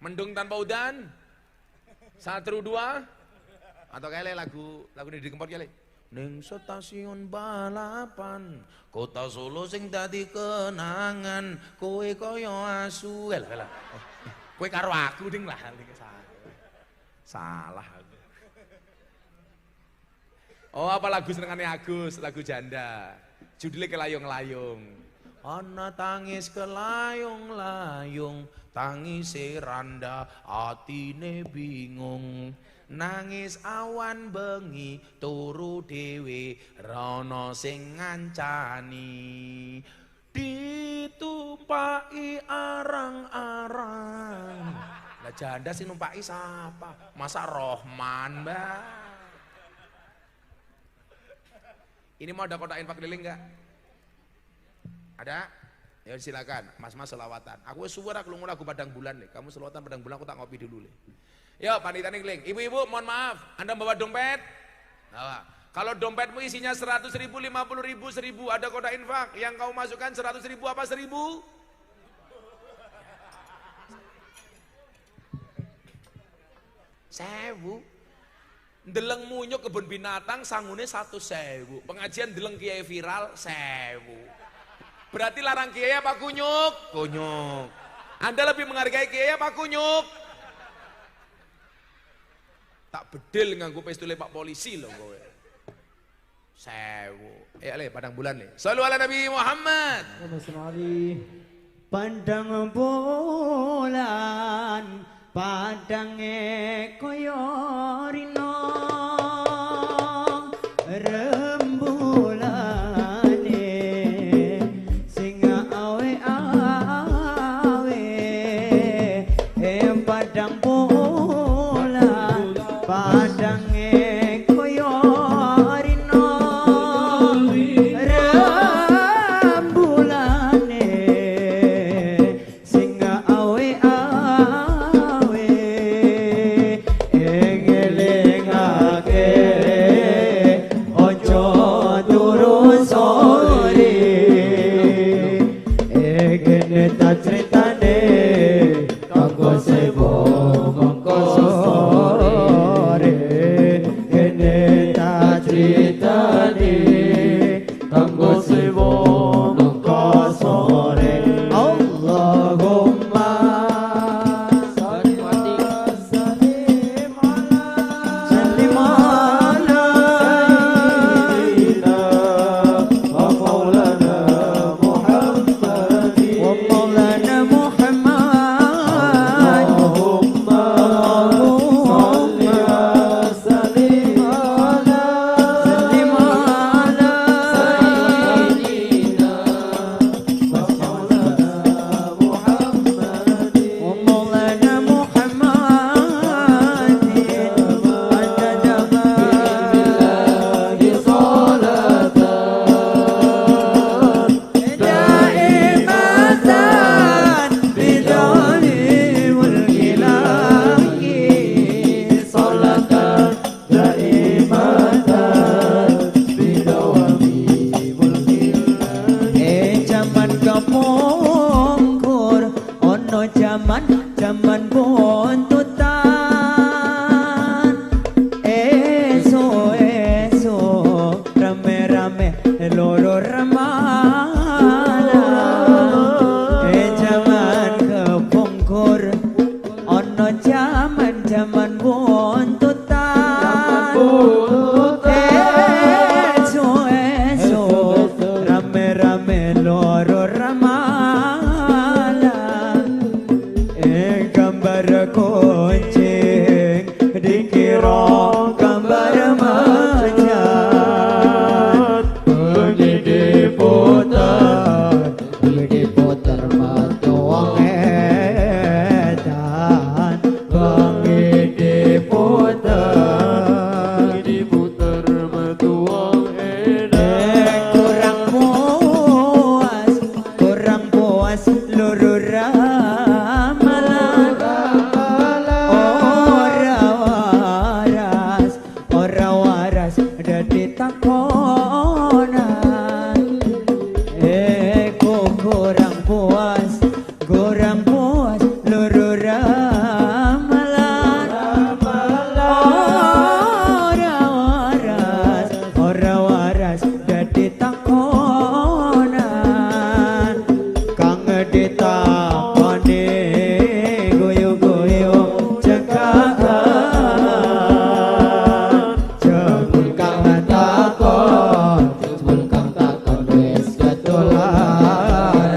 Mendung tanpa udan. 1, 2. Atau kayak lagu Didi Kempot kali. Ning stasiun balapan, kota Solo sing dadi kenangan, kowe kaya asu. Kowe karo aku ding lah. Salah. Oh apa lagu senengane Agus, lagu janda. Judulnya Kelayung-layung. Ana tangis kelayung-layung, tangis randa, atine bingung. Nangis awan bengi, turu dewe, rono sing ngancani. Ditumpaki arang-arang. Lah janda sih numpaki siapa? Masa Rohman, Mbak? Ini mau ada kotak infak keliling enggak? Ada? Ya silakan, mas-mas selawatan. Aku suara kelungu lagu Padang Bulan nih. Kamu selawatan Padang Bulan, aku tak ngopi dulu nih. Yuk panitia nih keliling. Ibu-ibu mohon maaf, Anda bawa dompet? Nah, kalau dompetmu isinya 100.000, 50.000, 1.000, ada kotak infak. Yang kau masukkan 100.000 apa 1.000? 1.000. Deleng munyuk kebun binatang sangune 1.000. Pengajian deleng kiai viral 1.000. Berarti larang kiai apa kunyuk? Kunyuk. Anda lebih menghargai kiai apa kunyuk? Tak bedil nganggo pistole Pak polisi loh kowe. 1.000. Le Padang Bulan le. Shallu ala Nabi Muhammad. Pandang bulan, padange koyo rino. padange koyo rino rembulane sing awe-awe ngelingake ojo turun sore kene tak critane kanggo sebo mongko sore kene tak critane kanggo sebo mongko sore Allahumma sallim ala sayyidina wa maulana Muhammadin wa maulana Muhammad Allahumma sallim ala sayyidina wa maulana Muhammadin wa maulana Muhammadin adada billahi salatan daimatan bidawami mulkilahi salatan daimatan bidawami mulkilahi jaman kapungkur ono jaman buntutan eso rame-rame loro ramalan jaman kepungkur ono jaman buntutan eso rame-rame loro ramalan gambar kucing dikira gambar macan bengi diputer mata wong edan bengi diputer mata wong edan kurang puas loro ramalan ora waras dadi takonan kurang puas loro ramalan ora waras dadi takonan kang ditakoni guyu-guyu cekakan jebul kang takon wis ketularan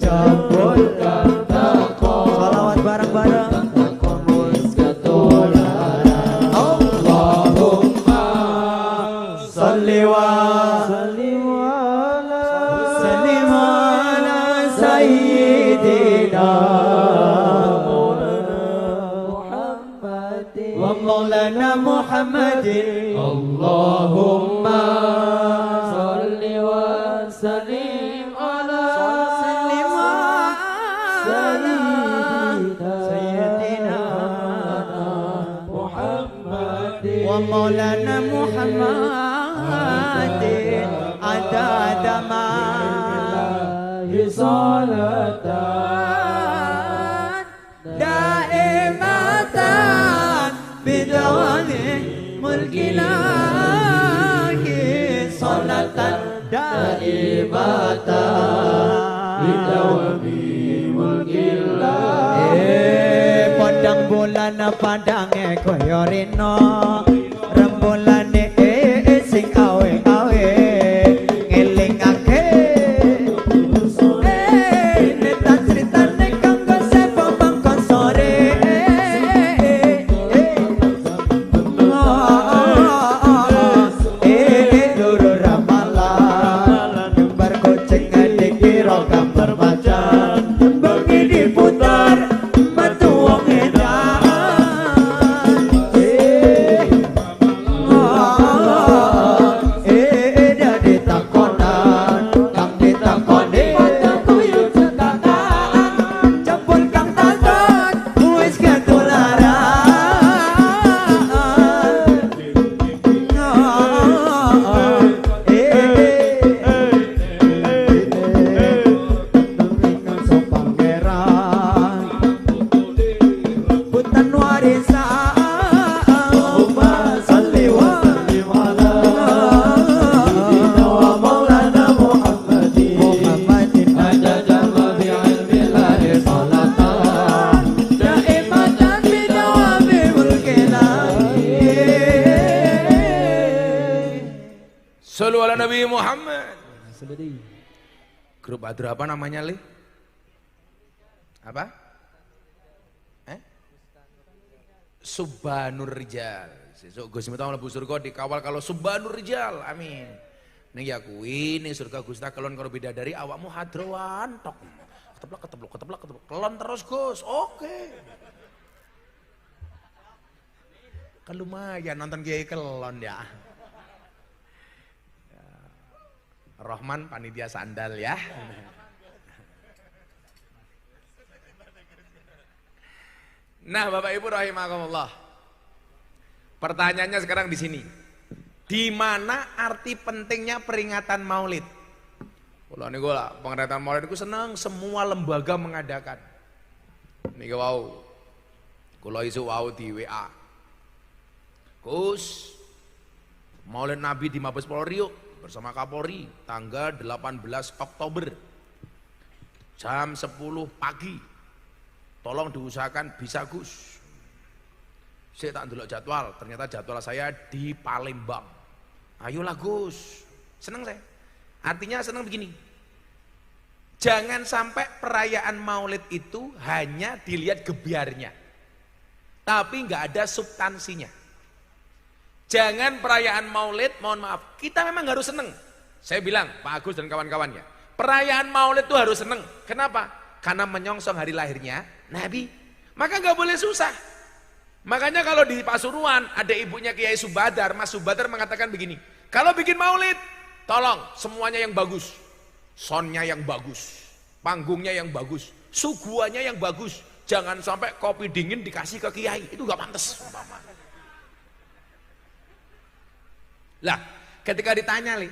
jebul kang takon selawat bareng-bareng wis ketularan Allahumma salli ala sayyidina wa maulana Muhammadin Allahumma salli wa sallim ala sayyidina Muhammadin wa maulana Muhammadin adada ma salatan daimatan bidawami mulkilahi salatan daimatan bidawami mulkilahi padang bulan padange koyo rino rembulane sing awe-awe ngelingake netan critane kanggo sapa mangko sore loro ramalan gambar kucing dikira gambar macan bengi diputar metu wong edan Shallu ala Nabi Muhammad. Seledi. Grup Adra apa namanya, Li? Apa? Subhanur Rijal. Sesuk Gus Miftah mlebu surga dikawal kalau Subhanur Rijal. Amin. Ning ya kuwi ning surga Gusti kelon karo bidadari awakmu hadrowan tok. Keteplak. Kelon terus Gus. Oke. Kan lumayan nonton Kiai kelon ya. Rahman panitia sandal ya. Nah, Bapak Ibu rahimakumullah. Pertanyaannya sekarang di sini. Di mana arti pentingnya peringatan Maulid? Kalau niku lah, peringatan Maulid itu senang semua lembaga mengadakan. Niku wau. Kula isu wau di WA. Gus, Maulid Nabi di Mabes Polri yuk bersama Kapolri tanggal 18 Oktober jam 10 pagi. Tolong diusahakan bisa Gus. Saya tak ndelok jadwal, ternyata jadwal saya di Palembang. Ayolah Gus. Senang saya. Artinya senang begini. Jangan sampai perayaan Maulid itu hanya dilihat gebiarnya. Tapi nggak ada substansinya. Jangan perayaan Maulid, mohon maaf, kita memang harus senang. Saya bilang, Pak Agus dan kawan-kawannya, perayaan Maulid itu harus senang. Kenapa? Karena menyongsong hari lahirnya Nabi, maka nggak boleh susah. Makanya kalau di Pasuruan ada ibunya Kiai Subadar, Mas Subadar mengatakan begini, kalau bikin Maulid, tolong semuanya yang bagus, soundnya yang bagus, panggungnya yang bagus, suguhannya yang bagus, jangan sampai kopi dingin dikasih ke Kiai, itu nggak pantas. Lah, ketika ditanya nih,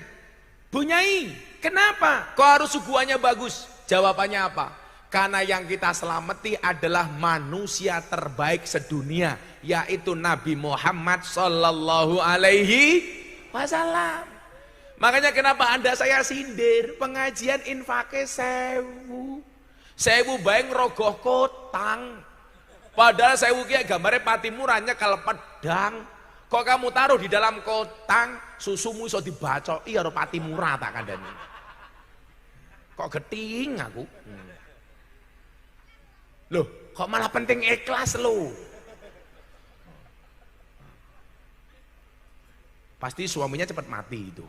Bu Nyai, kenapa kok harus suguhannya bagus? Jawabannya apa? Karena yang kita selamati adalah manusia terbaik sedunia, yaitu Nabi Muhammad Sallallahu Alaihi Wasallam. Makanya kenapa Anda saya sindir, pengajian infake 1000 bae ngrogoh kotang. Padahal 1000 ki gambare patimuranya kalau pedang. Kok kamu taruh di dalam kotang, susumu iso dibacoki karo patimura tak kandhani. Kok geting aku? Loh, kok malah penting ikhlas lo? Pasti suaminya cepat mati itu.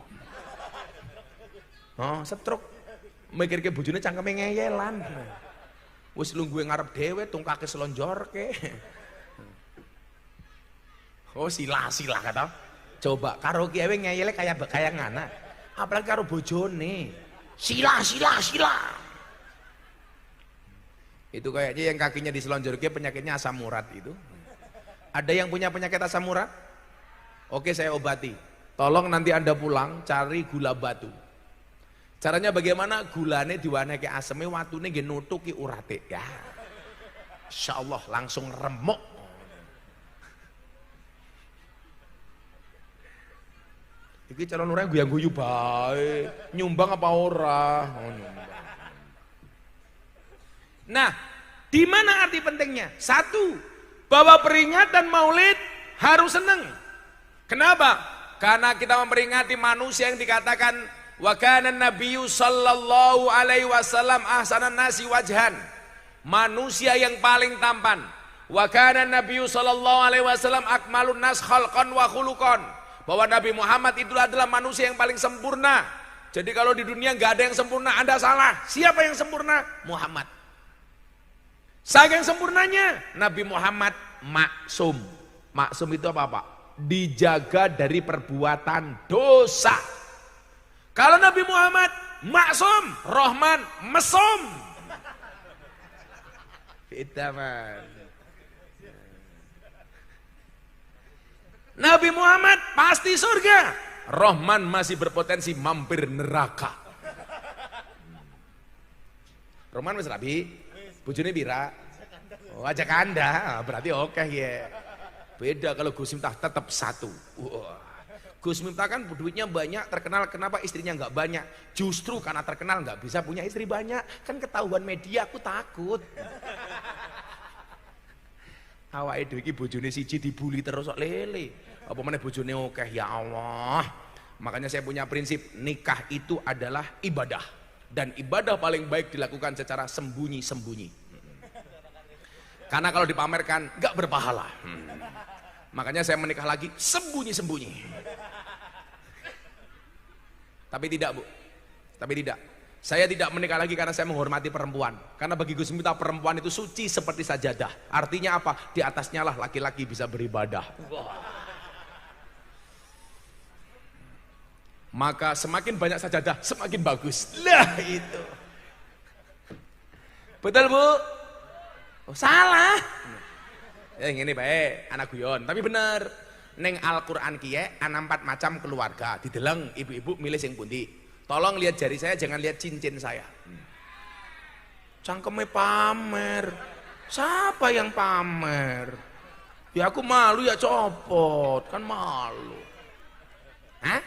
Oh, stroke. Mikir ke bojone cangkeme ngeyelan. Wis lungguhe ngarep dhewe tungkake selonjorke. Oh, sila kata. Coba karo kiye ngeyele kayak ngana. Apalagi karo bojone. Sila. Itu kayaknya yang kakinya diselonjorke penyakitnya asam urat itu. Ada yang punya penyakit asam urat? Oke, saya obati. Tolong nanti Anda pulang cari gula batu. Caranya bagaimana? Gulane diwaneke aseme watune nggih nutuki urate. Ya. Insyaallah langsung remuk. Iki calon orang guyu bae. Nyumbang apa ora? Oh, nyumbang. Nah, di mana arti pentingnya? Satu, bahwa peringatan Maulid harus senang. Kenapa? Karena kita memperingati manusia yang dikatakan wa kana nabiyyu sallallahu alaihi wasallam ahsanan nasi wajhan. Manusia yang paling tampan. Wa kana nabiyyu sallallahu alaihi wasallam akmalun nas khalqan wa khuluqan. Bahwa Nabi Muhammad itu adalah manusia yang paling sempurna. Jadi kalau di dunia nggak ada yang sempurna, Anda salah. Siapa yang sempurna? Muhammad. Saking sempurnanya Nabi Muhammad maksum. Maksum itu apa Pak? Dijaga dari perbuatan dosa. Kalau Nabi Muhammad maksum, Rahman mesum. Beda man. Nabi Muhammad pasti surga. Rahman masih berpotensi mampir neraka. Rahman wis rabi. Bojone pira? Oh, ajak Anda, berarti oke ya. Beda kalau Gus Miftah tetap satu. Wah. Gus Miftah kan duitnya banyak, terkenal, kenapa istrinya nggak banyak? Justru karena terkenal nggak bisa punya istri banyak, kan ketahuan media, aku takut. Awake dhewe iki bojone siji dibuli terus kok lele. Apa meneh bojone oke, ya Allah. Makanya saya punya prinsip, nikah itu adalah ibadah. Dan ibadah paling baik dilakukan secara sembunyi-sembunyi. Karena kalau dipamerkan gak berpahala. Makanya saya menikah lagi sembunyi-sembunyi. Tapi tidak, Bu. Tapi tidak. Saya tidak menikah lagi karena saya menghormati perempuan. Karena bagi Gus Miftah perempuan itu suci seperti sajadah. Artinya apa? Di atasnya lah laki-laki bisa beribadah. Maka semakin banyak sajadah, semakin bagus. Lah itu. Betul, Bu? Oh, salah. Ini baik, anak guyon. Tapi bener. Neng Al-Quran kiye, ana 4 macam keluarga. Dideleng ibu-ibu milih sing pundi. Tolong lihat jari saya, jangan lihat cincin saya. Cangkeme pamer. Siapa yang pamer? Ya aku malu ya copot, kan malu. Hah?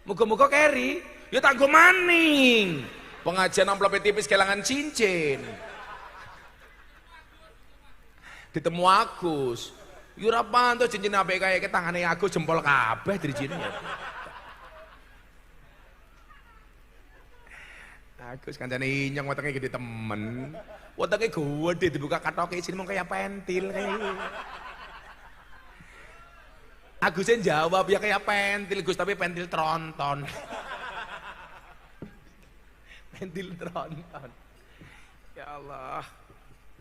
Muga-muga keri. Ya tak go maning. Pengajian amplop tipis kelangan cincin. Ditemu Agus. Yura panto cincin apa kayak ke tangannya Agus jempol kabeh dari sini ya. Agus kancane inyong wetenge gede temen. Wetenge gede dibuka katoke sini mau kayak pentil kayak. Agusnya jawab ya kayak pentil Gus, tapi pentil tronton. Pentil tronton. Ya Allah.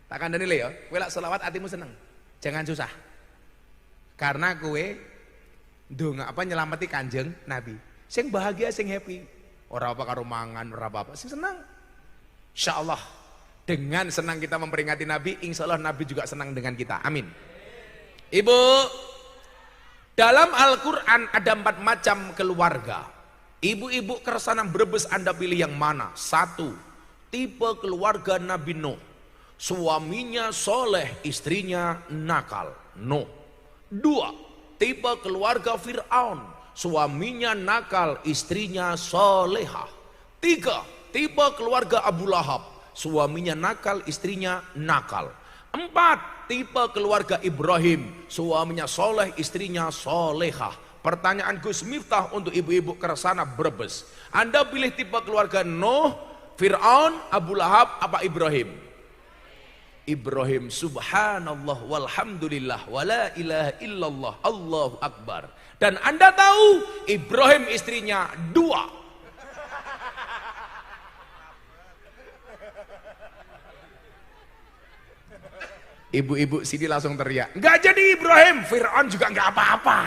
Tak kandani le ya, kowe lak selawat atimu seneng. Jangan susah. Karena kowe ndonga apa nyelamati Kanjeng Nabi. Sing bahagia, sing happy. Ora apa karo mangan, ora apa-apa, sing senang. Insyaallah dengan senang kita memperingati Nabi, insyaallah Nabi juga senang dengan kita. Amin. Ibu, dalam Al-Qur'an ada 4 macam keluarga. Ibu-ibu keresanan Brebes Anda pilih yang mana? 1. Tipe keluarga Nabi Nuh. Suaminya soleh, istrinya nakal. No. 2. Tipe keluarga Fir'aun. Suaminya nakal, istrinya solehah. 3. Tipe keluarga Abu Lahab. Suaminya nakal, istrinya nakal. 4. Tipe keluarga Ibrahim. Suaminya soleh, istrinya solehah. Pertanyaan Gus Miftah untuk ibu-ibu keresana Brebes. Anda pilih tipe keluarga Nuh, Fir'aun, Abu Lahab, apa Ibrahim? Ibrahim. Subhanallah walhamdulillah wala ilaha illallah Allahu Akbar. Dan Anda tahu Ibrahim istrinya 2. Ibu-ibu sini langsung teriak, nggak jadi Ibrahim, Fir'aun juga nggak apa-apa.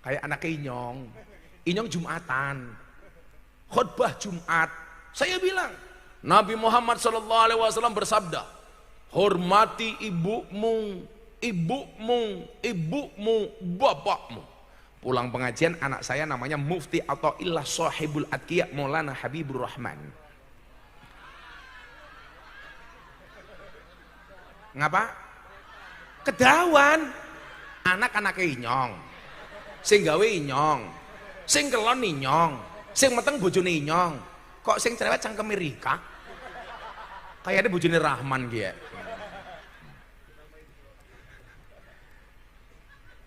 Kayak anak Inyong. Inyong Jumatan, khutbah Jumat. Saya bilang, Nabi Muhammad SAW bersabda, hormati ibumu, bapakmu. Pulang pengajian anak saya namanya Mufti atau Illah Sahibul Atqiya Maulana Habibur Rahman. Ngapa? Kedawan anak-anak Inyong, sing gawe Inyong, sing kelon Inyong, sing meteng bojone Inyong. Kok sing cerewet cangkeme Rika? Kayaknya bojone Rahman dia.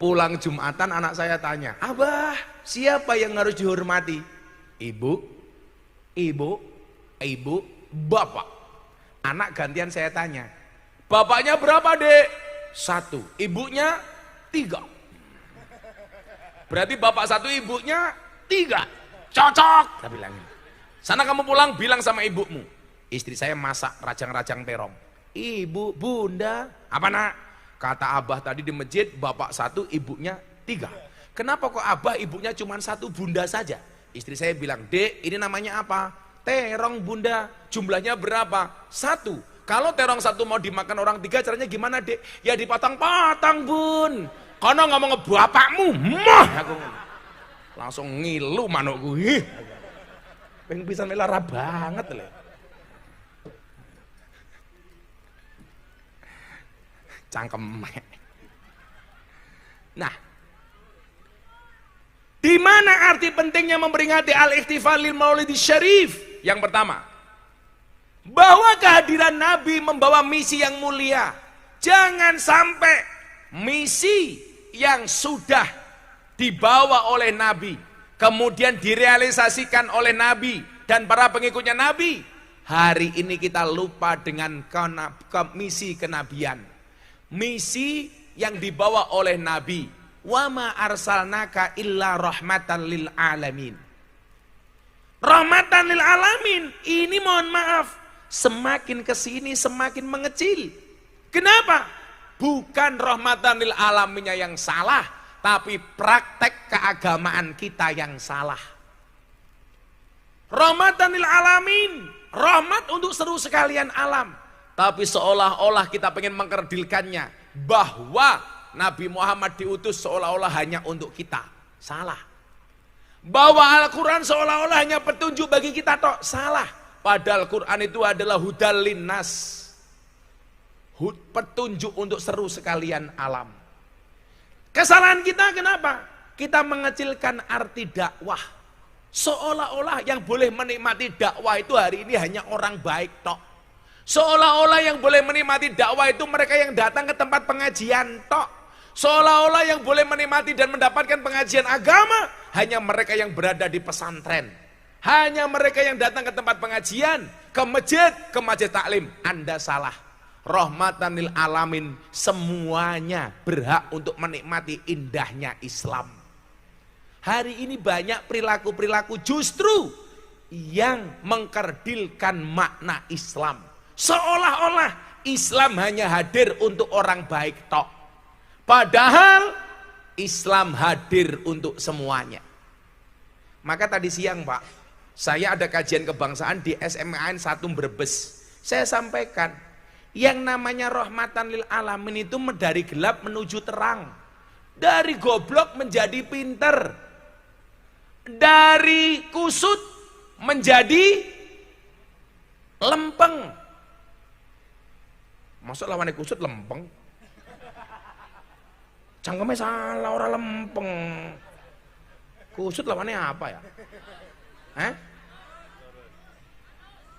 Pulang Jumatan anak saya tanya, Abah, siapa yang harus dihormati? Ibu, bapak. Anak gantian saya tanya, bapaknya berapa dek? 1, ibunya 3. Berarti bapak 1, ibunya 3. Cocok, saya bilang. Sana kamu pulang bilang sama ibumu, istri saya masak rajang-rajang terong. Ibu, bunda, apa nak? Kata abah tadi di masjid, bapak 1, ibunya 3. Kenapa kok abah ibunya cuma 1, bunda saja? Istri saya bilang, dek ini namanya apa? Terong bunda. Jumlahnya berapa? 1. Kalau terong 1 mau dimakan orang 3, caranya gimana dek? Ya dipotong-potong bun. Kono ngomong ke bapakmu, mah aku langsung ngilu manukku. Pengen bisa melara banget le. Cangkem. Nah, di mana arti pentingnya memperingati al-ihtifal lil maulidi syarif? Yang pertama, bahwa kehadiran Nabi membawa misi yang mulia. Jangan sampai misi yang sudah dibawa oleh Nabi, kemudian direalisasikan oleh Nabi dan para pengikutnya Nabi. Hari ini kita lupa dengan misi kenabian, misi yang dibawa oleh Nabi. Wa ma arsalnaka illa rahmatan lil alamin. Rahmatan lil alamin ini, mohon maaf, semakin kesini semakin mengecil. Kenapa? Bukan rahmatan lil alaminnya yang salah, tapi praktek keagamaan kita yang salah. Rahmatan lil alamin, rahmat untuk seluruh sekalian alam, tapi seolah-olah kita pengen mengkerdilkannya bahwa Nabi Muhammad diutus seolah-olah hanya untuk kita. Salah. Bahwa Al-Quran seolah-olah hanya petunjuk bagi kita tok. Salah. Padahal Quran itu adalah hudal linnas, petunjuk untuk seluruh sekalian alam. Kesalahan kita kenapa? Kita mengecilkan arti dakwah. Seolah-olah yang boleh menikmati dakwah itu hari ini hanya orang baik tok. Seolah-olah yang boleh menikmati dakwah itu mereka yang datang ke tempat pengajian tok. Seolah-olah yang boleh menikmati dan mendapatkan pengajian agama hanya mereka yang berada di pesantren. Hanya mereka yang datang ke tempat pengajian, ke masjid taklim. Anda salah. Rahmatan lil alamin, semuanya berhak untuk menikmati indahnya Islam. Hari ini banyak perilaku-perilaku justru yang mengkerdilkan makna Islam. Seolah-olah Islam hanya hadir untuk orang baik tok. Padahal Islam hadir untuk semuanya. Maka tadi siang Pak, saya ada kajian kebangsaan di SMAN 1 Brebes. Saya sampaikan, yang namanya rahmatan lil alamin itu dari gelap menuju terang. Dari goblok menjadi pinter. Dari kusut menjadi lempeng. Masuk lawannya kusut lempeng. Cangkemnya salah, orang lempeng. Kusut lawannya apa ya?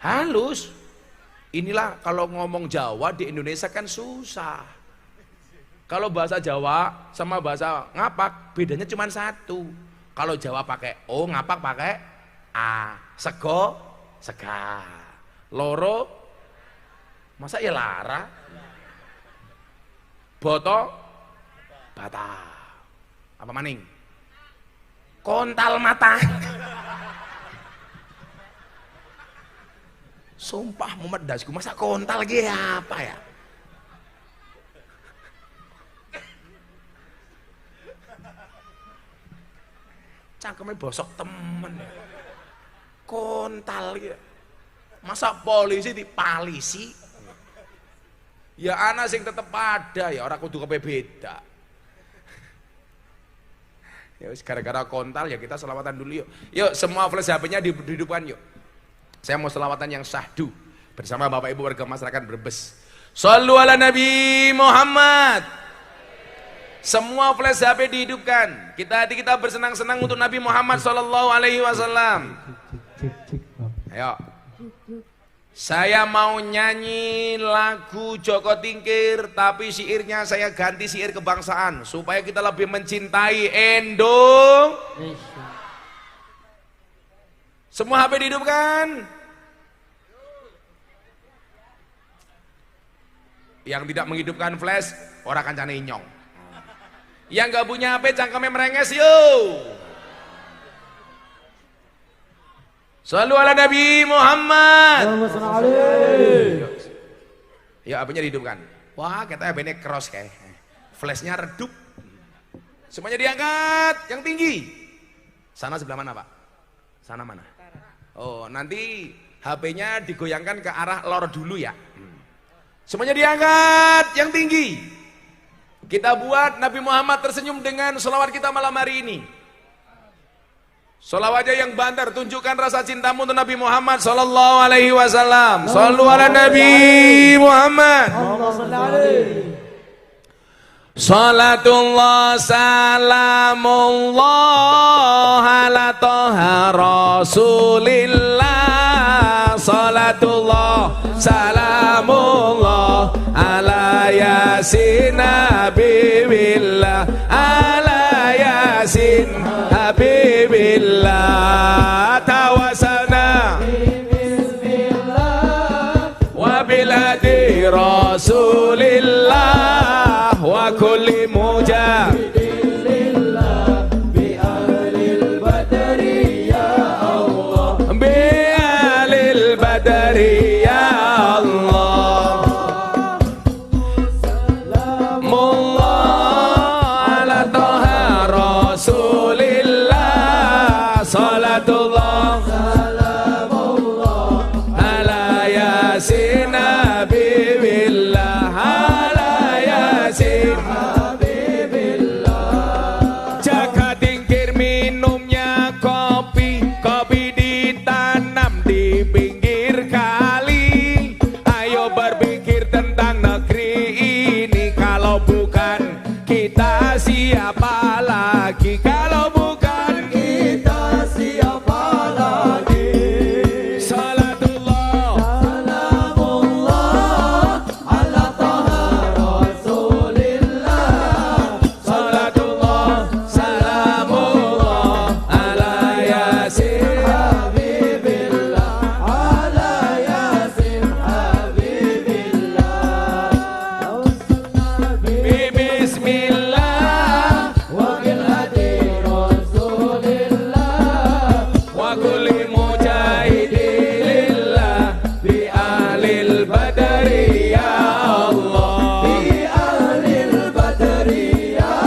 Halus. Inilah kalau ngomong Jawa di Indonesia kan susah. Kalau bahasa Jawa sama bahasa ngapak bedanya cuma satu. Kalau Jawa pakai O, ngapak pakai A. Sego, sega. Loro, masa ya lara. Boto, bata. Apa maning? Kontal mata. Sumpah Muhammad dasku, masa kontal lagi apa ya? Cangkemnya bosok temen. Kontal ya. Masa polisi dipalisi? Ya anak sing tetep ada ya, orang kudu kepe beda. Ya gara-gara kontal ya kita selawatan dulu yuk. Yuk semua flash HP-nya dihidupkan yuk. Saya mau selawatan yang syahdu bersama Bapak Ibu warga masyarakat Brebes. Shallu ala Nabi Muhammad. Semua flash HP dihidupkan. Hati kita bersenang-senang untuk Nabi Muhammad sallallahu alaihi wasallam. Ayo. Saya mau nyanyi lagu Joko Tingkir, tapi syairnya saya ganti syair kebangsaan supaya kita lebih mencintai Indonesia. Semua HP dihidupkan. Yang tidak menghidupkan flash, orang kancane inyong. Yang gak punya HP cangkemnya merenges yuk. Shallu ala Nabi Muhammad. Ya HP-nya dihidupkan. Wah kita HP-nya cross kayak. Flashnya redup. Semuanya diangkat yang tinggi. Sana sebelah mana Pak? Sana mana? Oh nanti HP-nya digoyangkan ke arah lor dulu ya. Semuanya diangkat yang tinggi. Kita buat Nabi Muhammad tersenyum dengan sholawat kita malam hari ini. Sholawatnya yang banter, tunjukkan rasa cintamu untuk Nabi Muhammad sallallahu alaihi wasallam. Shallu ala Nabi Muhammad. Salatullah salamullah ala toha rasulillah. Salatullah salamullah ala ya yasin habibillah, ala yasin habibillah. Tawasalna wa bil hadi rasulillah wa kulli mujahidin lillah bi ahlil badri ya Allah, bi ahlil badri ya Allah. Salamullah ala toha rasulillah, salatullah salamullah ala yasin habibillah, ala yasin habibillah. Jaga tingkir minumnya kopi, kopi ditanam di pinggir kali. Ayo berpikir tentang negeri ini, kalau bukan kita siapa lagi? Kalau bukan kita siapa lagi? Salatullah salamullah ala toha rasulillah, salatullah salamullah ala yasin habibillah, ala yasin habibillah. Bismillah wa bil hadi rasulillah wa kulli mujahidin lillah bi ahlil badri ya Allah, bi ahlil badri ya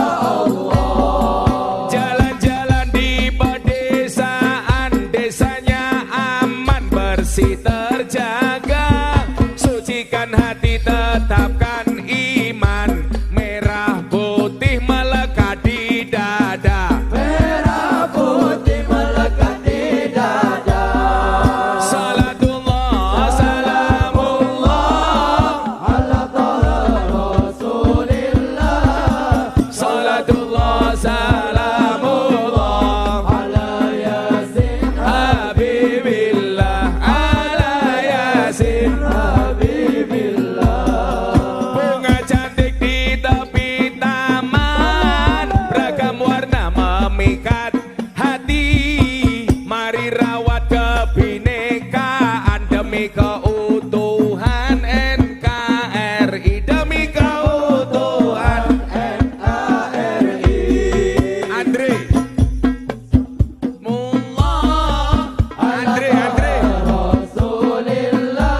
Allah. Jalan-jalan di pedesaan, desanya aman bersih terjaga. Sucikan hati, tetapkan iman, merah putih melekat di dada, merah putih melekat di dada. Salatullah salamullah ala toha rasulillah, salatullah salamullah ala yasin habibillah, ala yasin habibillah. Bunga cantik di tepi taman, beragam warna memikat hati. Mari rawat kebinekaan demi keutuhan NKRI, demi keutuhan NKRI. Andre Mullah, Andre rasulillah,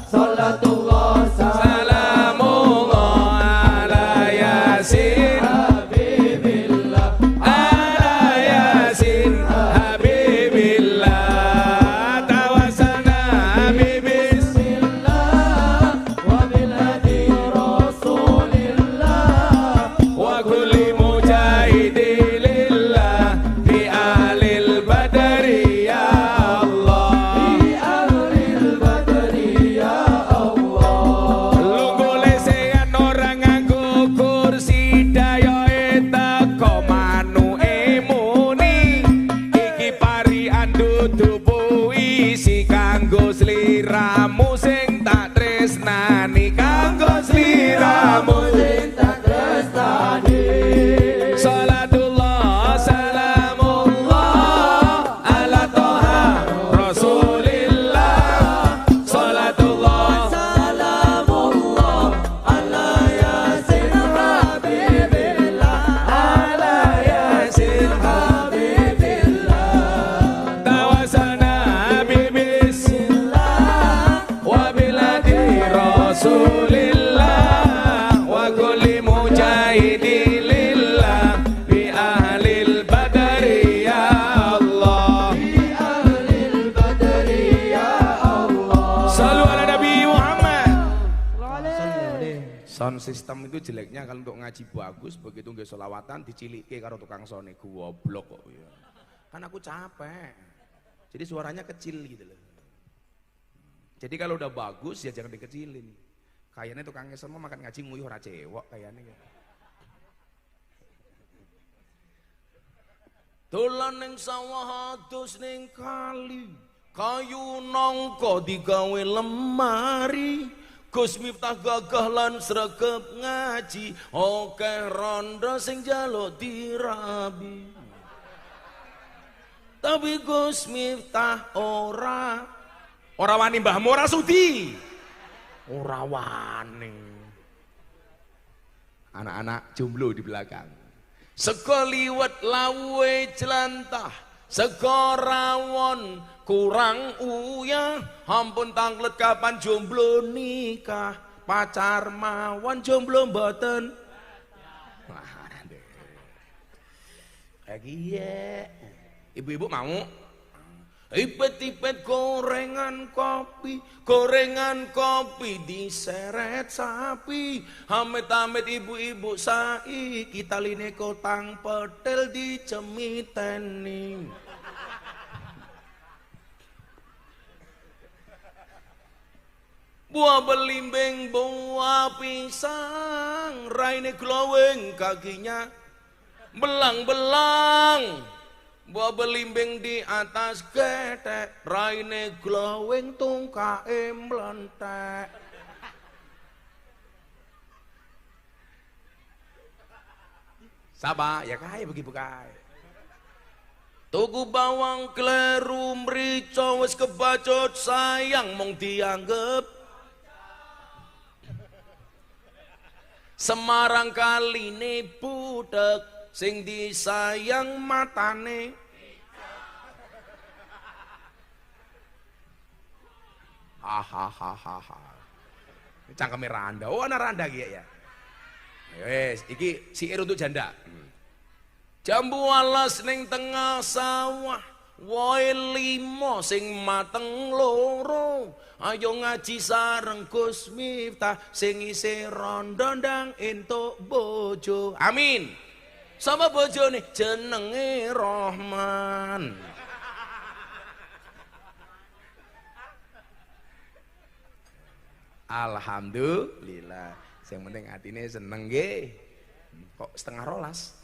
salatullah salamullah ala yasin habibillah, ala yasin habibillah. Tawasalna bismillah wa bil hadi rasulillah wa kulli mujahidin lillah bi ahlil badri ya Allah, bi ahlil badri ya Allah. Lungguh lesehan orang nganggo kursi, dayoe teko manu emuni. Iki parian dudu puisi kanggo sliramu sing tak tresnani, kanggo sliramu sing tak tresnani. Salatullah salamullah ala toha rasulillah, salatullah salamullah ala yasin habibillah, ala yasin habibillah. Tawasalna bismillah wa bil hadi rasulillah wa kulli mujahidin lillah bi ahlil badri ya Allah, bi ahlil badri ya Allah. Sallu ala Nabi Muhammad. Sound system itu jeleknya kalau untuk ngaji bagus, begitu nggak solawatan dicilike karo tukang sone goblok kok ya. Kan aku capek. Jadi suaranya kecil gitu loh. Jadi kalau udah bagus ya jangan dikecilin. Kayaknya tukang ngeser mau makan ngaji nguyuh ora cewek kayaknya. Dolan ning sawah adus ning kali, kayu nangka digawe lemari, Gus Miftah gagah lan sregep ngaji, akeh rondo sing njaluk dirabi. Tapi Gus Miftah ora wani mbahmu ora sudi. ora wani. Anak-anak jomblo di belakang. Sego liwet lawe jelantah, sego rawon kurang uyah, ampun tanglet kapan jomblo nikah, pacar mawon jomblo mboten. Lagi ya, ibu-ibu mau? Ipet-ipet gorengan kopi diseret sapi, amit-amit ibu-ibu saiki taline kotang petel dicemiteni. Buah belimbing, buah pisang, raine glowing, kakinya belang-belang. Buah belimbing di atas getek, raine glowing, tungkae mlentek. Sapa ya kae begitu kae. Tuku bawang kleru mrica wis kebacut sayang mung dianggep. Semarang kaline budek sing disayang matane. Hahaha. Cangkeme Randa. Oh ana Randa ki ya. Wes, iki siir untuk janda. Jambu alas ning tengah sawah, woe limo sing mateng loro. Ayo ngaji sareng Gus Miftah sing isih rondo ndang entuk bojo. Amin. Sama bojone jenenge Rahman. Alhamdulillah. Yang penting atine seneng nggih. Kok setengah rolas.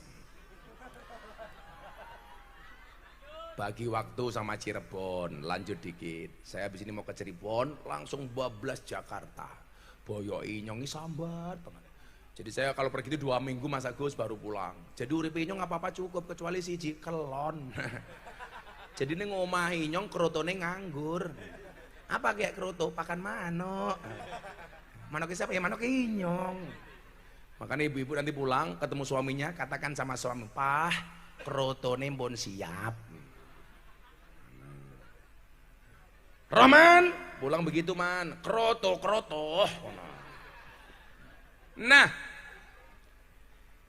Bagi waktu sama Cirebon, lanjut dikit. Saya habis ini mau ke Cirebon, langsung bablas Jakarta. Boyoi nyongi sambat banget. Jadi saya kalau pergi itu 2 minggu Mas Agus baru pulang. Jadi uripe nyong apa-apa cukup kecuali siji kelon. Jadi ini ngomahi nyong krotone nganggur. Apa kayak kroto? Pakan manuk. Manuk siapa ya? Manuk inyong. Makanya ibu-ibu nanti pulang ketemu suaminya, katakan sama suami, "Pah, krotone pun siap." Roman, pulang begitu man, kroto. Nah,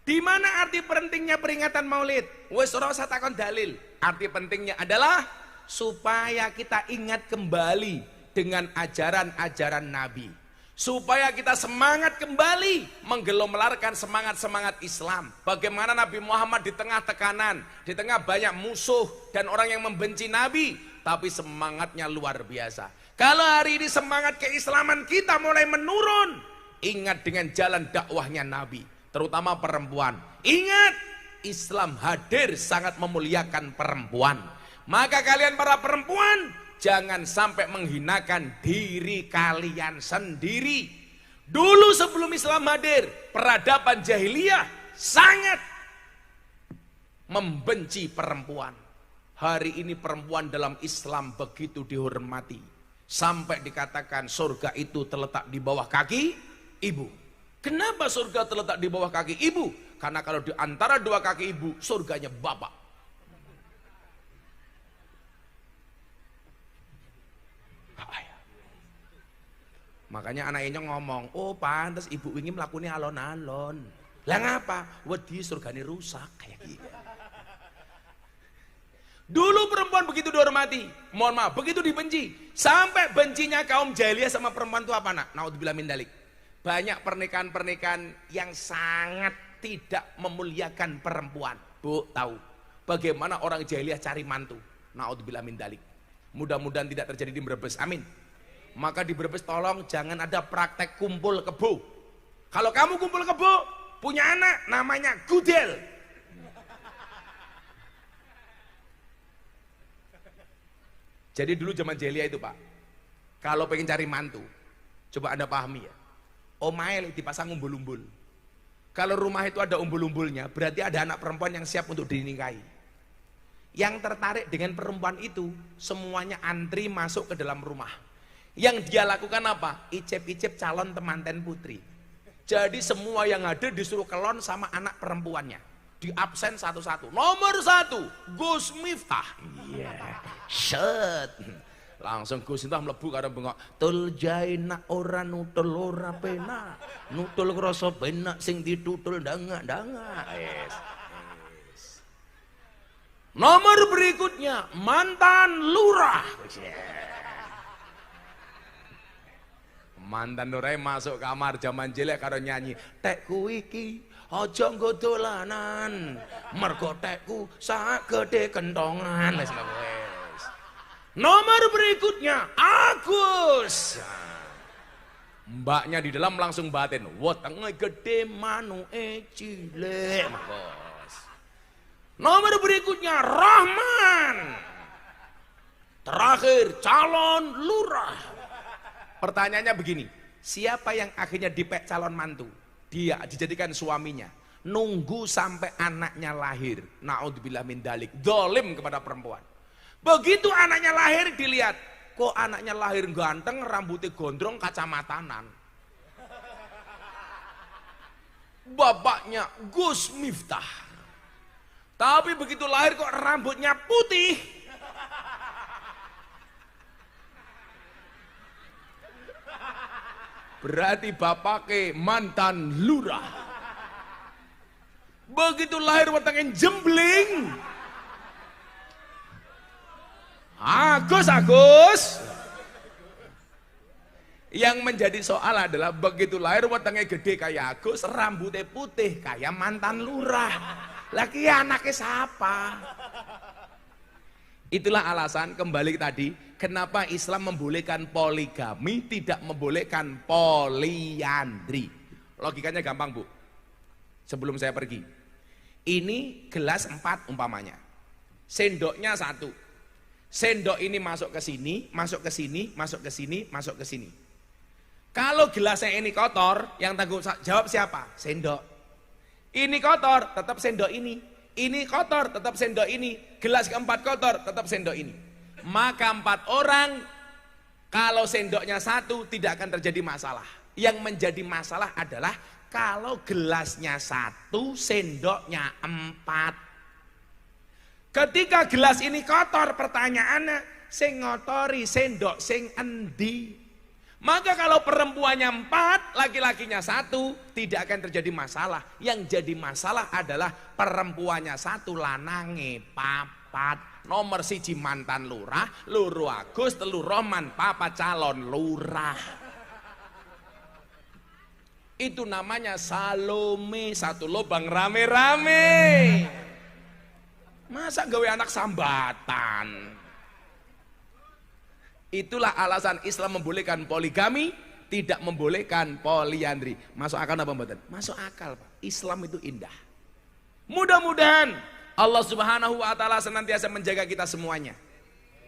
di mana arti pentingnya peringatan Maulid? Wes ora usah takon dalil. Arti pentingnya adalah supaya kita ingat kembali dengan ajaran-ajaran Nabi. Supaya kita semangat kembali menggelomerkan semangat-semangat Islam. Bagaimana Nabi Muhammad di tengah tekanan, di tengah banyak musuh dan orang yang membenci Nabi, tapi semangatnya luar biasa. Kalau hari ini semangat keislaman kita mulai menurun, ingat dengan jalan dakwahnya Nabi, terutama perempuan. Ingat, Islam hadir sangat memuliakan perempuan. Maka kalian para perempuan jangan sampai menghinakan diri kalian sendiri. Dulu sebelum Islam hadir, peradaban jahiliyah sangat membenci perempuan. Hari ini perempuan dalam Islam begitu dihormati. Sampai dikatakan surga itu terletak di bawah kaki ibu. Kenapa surga terletak di bawah kaki ibu? Karena kalau di antara 2 kaki ibu, surganya bapak. Makanya anak inyong ngomong, "Oh pantas ibu ingin melakukannya alon-alon." Lah ngapa? Wedi surganya rusak kayak gitu. Dulu perempuan begitu dihormati, mohon maaf, begitu dibenci. Sampai bencinya kaum jahiliyah sama perempuan itu apa nak? Naudzubillah min dalik. Banyak pernikahan-pernikahan yang sangat tidak memuliakan perempuan. Bu, tahu bagaimana orang jahiliyah cari mantu? Naudzubillah min dalik. Mudah-mudahan tidak terjadi di Brebes, amin. Maka di Brebes tolong jangan ada praktek kumpul kebo. Kalau kamu kumpul kebo, punya anak namanya gudel. Jadi dulu zaman jahiliyah itu Pak, kalau pengen cari mantu, Coba Anda pahami ya. Omae dipasang umbul-umbul. Kalau rumah itu ada umbul-umbulnya, berarti ada anak perempuan yang siap untuk dinikahi. Yang tertarik dengan perempuan itu, semuanya antri masuk ke dalam rumah. Yang dia lakukan apa? Icip-icip calon temanten putri. Jadi semua yang ada disuruh kelon sama anak perempuannya. Di absen satu-satu. Nomor 1, Gus Miftah. Iya. Set. Langsung Gus Miftah mlebu karo bengok. Tul jaina ora nutul ora penak. Nutul krasa penak sing ditutul dangak-dangak. Yes. Nomor berikutnya mantan lurah. Mantan lurah masuk kamar zaman jelek karo nyanyi. Tekku iki aja nggo dolanan. Mergo tekku sak gedhe kentongan. Wis. Nomor berikutnya Agus. Mbaknya di dalam langsung batin. Wetenge gede manuke cilik. Nomor berikutnya Rahman. Terakhir calon lurah. Pertanyaannya begini, siapa yang akhirnya dipek calon mantu? Dia dijadikan suaminya. Nunggu sampai anaknya lahir. Naudzubillah min dalik. Dolim kepada perempuan. Begitu anaknya lahir dilihat, kok anaknya lahir ganteng, rambutnya gondrong, kacamatanan. Bapaknya Gus Miftah. Tapi begitu lahir kok rambutnya putih. Berarti bapaknya mantan lurah. Begitu lahir wetenge jembling. Agus. Yang menjadi soal adalah begitu lahir wetenge gede kayak Agus, rambutnya putih kayak mantan lurah. Lagi anaknya siapa? Itulah alasan kembali tadi kenapa Islam membolehkan poligami, tidak membolehkan poliandri. Logikanya gampang, Bu. Sebelum saya pergi. Ini gelas 4 umpamanya. Sendoknya 1. Sendok ini masuk ke sini, masuk ke sini, masuk ke sini, masuk ke sini. Kalau gelasnya ini kotor, yang tanggung jawab siapa? Sendok. Ini kotor, tetap sendok ini. Ini kotor, tetap sendok ini. Gelas keempat kotor, tetap sendok ini. Maka 4 orang, kalau sendoknya 1 tidak akan terjadi masalah. Yang menjadi masalah adalah kalau gelasnya 1, sendoknya 4. Ketika gelas ini kotor, pertanyaannya, sing ngotori sendok sing endi? Maka kalau perempuannya 4, laki-lakinya 1, tidak akan terjadi masalah. Yang jadi masalah adalah perempuannya 1, lanange 4. Nomor 1 mantan lurah, loro Agus, 3 Roman, 4 calon lurah. Itu namanya Salome, 1 lubang rame-rame. Masa gawe anak sambatan? Itulah alasan Islam membolehkan poligami, tidak membolehkan poliandri. Masuk akal apa mboten? Masuk akal, Pak. Islam itu indah. Mudah-mudahan Allah Subhanahu wa taala senantiasa menjaga kita semuanya.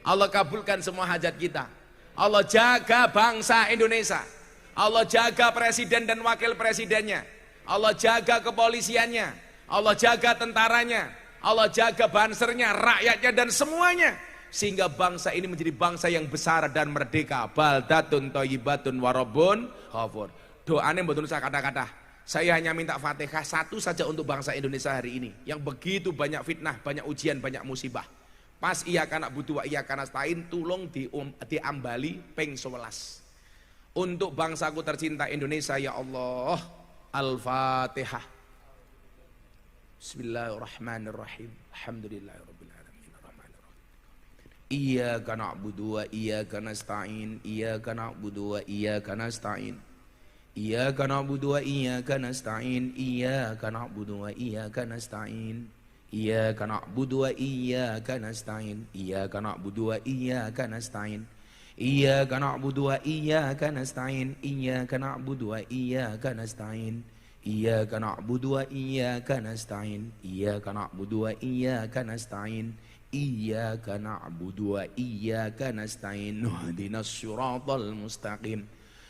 Allah kabulkan semua hajat kita. Allah jaga bangsa Indonesia. Allah jaga presiden dan wakil presidennya. Allah jaga kepolisiannya. Allah jaga tentaranya. Allah jaga bansernya, rakyatnya dan semuanya. Sehingga bangsa ini menjadi bangsa yang besar dan merdeka. Baldatun thayyibatun warabun ghafur. Doanya mboten usah kata-kata. Saya hanya minta Fatihah 1 saja untuk bangsa Indonesia hari ini. Yang begitu banyak fitnah, banyak ujian, banyak musibah. Pas iya kana butuh wa iya kana stain, tulung diambali ping 11. Untuk bangsaku tercinta Indonesia ya Allah. Al-Fatihah. Bismillahirrahmanirrahim. Alhamdulillahirabbil alamin. Iyyaka na'budu wa iyyaka nasta'in. Iyyaka na'budu wa iyyaka nasta'in. Iyyaka na'budu wa iyyaka nasta'in. Iyyaka na'budu wa iyyaka nasta'in. Iyyaka na'budu wa iyyaka nasta'in. Iyyaka na'budu wa iyyaka nasta'in. Iyyaka na'budu wa iyyaka nasta'in. Iyyaka na'budu wa iyyaka nasta'in. Iyyaka na'budu wa iyyaka nasta'in. Iyyaka na'budu wa iyyaka nasta'in. Iyyaka na'budu wa iyyaka nasta'in. Ihdinas siratal mustaqim.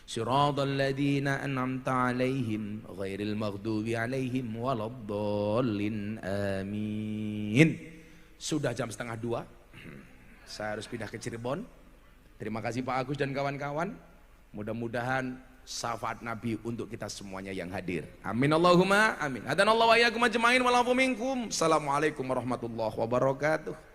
Siratal ladzina an'amta 'alaihim ghairil maghdubi 'alaihim waladdallin. Amin. Sudah jam 1:30. Saya harus pindah ke Cirebon. Terima kasih Pak Agus dan kawan-kawan. Mudah-mudahan syafaat Nabi untuk kita semuanya yang hadir. Amin Allahumma amin. Hadanallahu wa iyyakum ajmain wal afu minkum. Assalamualaikum warahmatullahi wabarakatuh.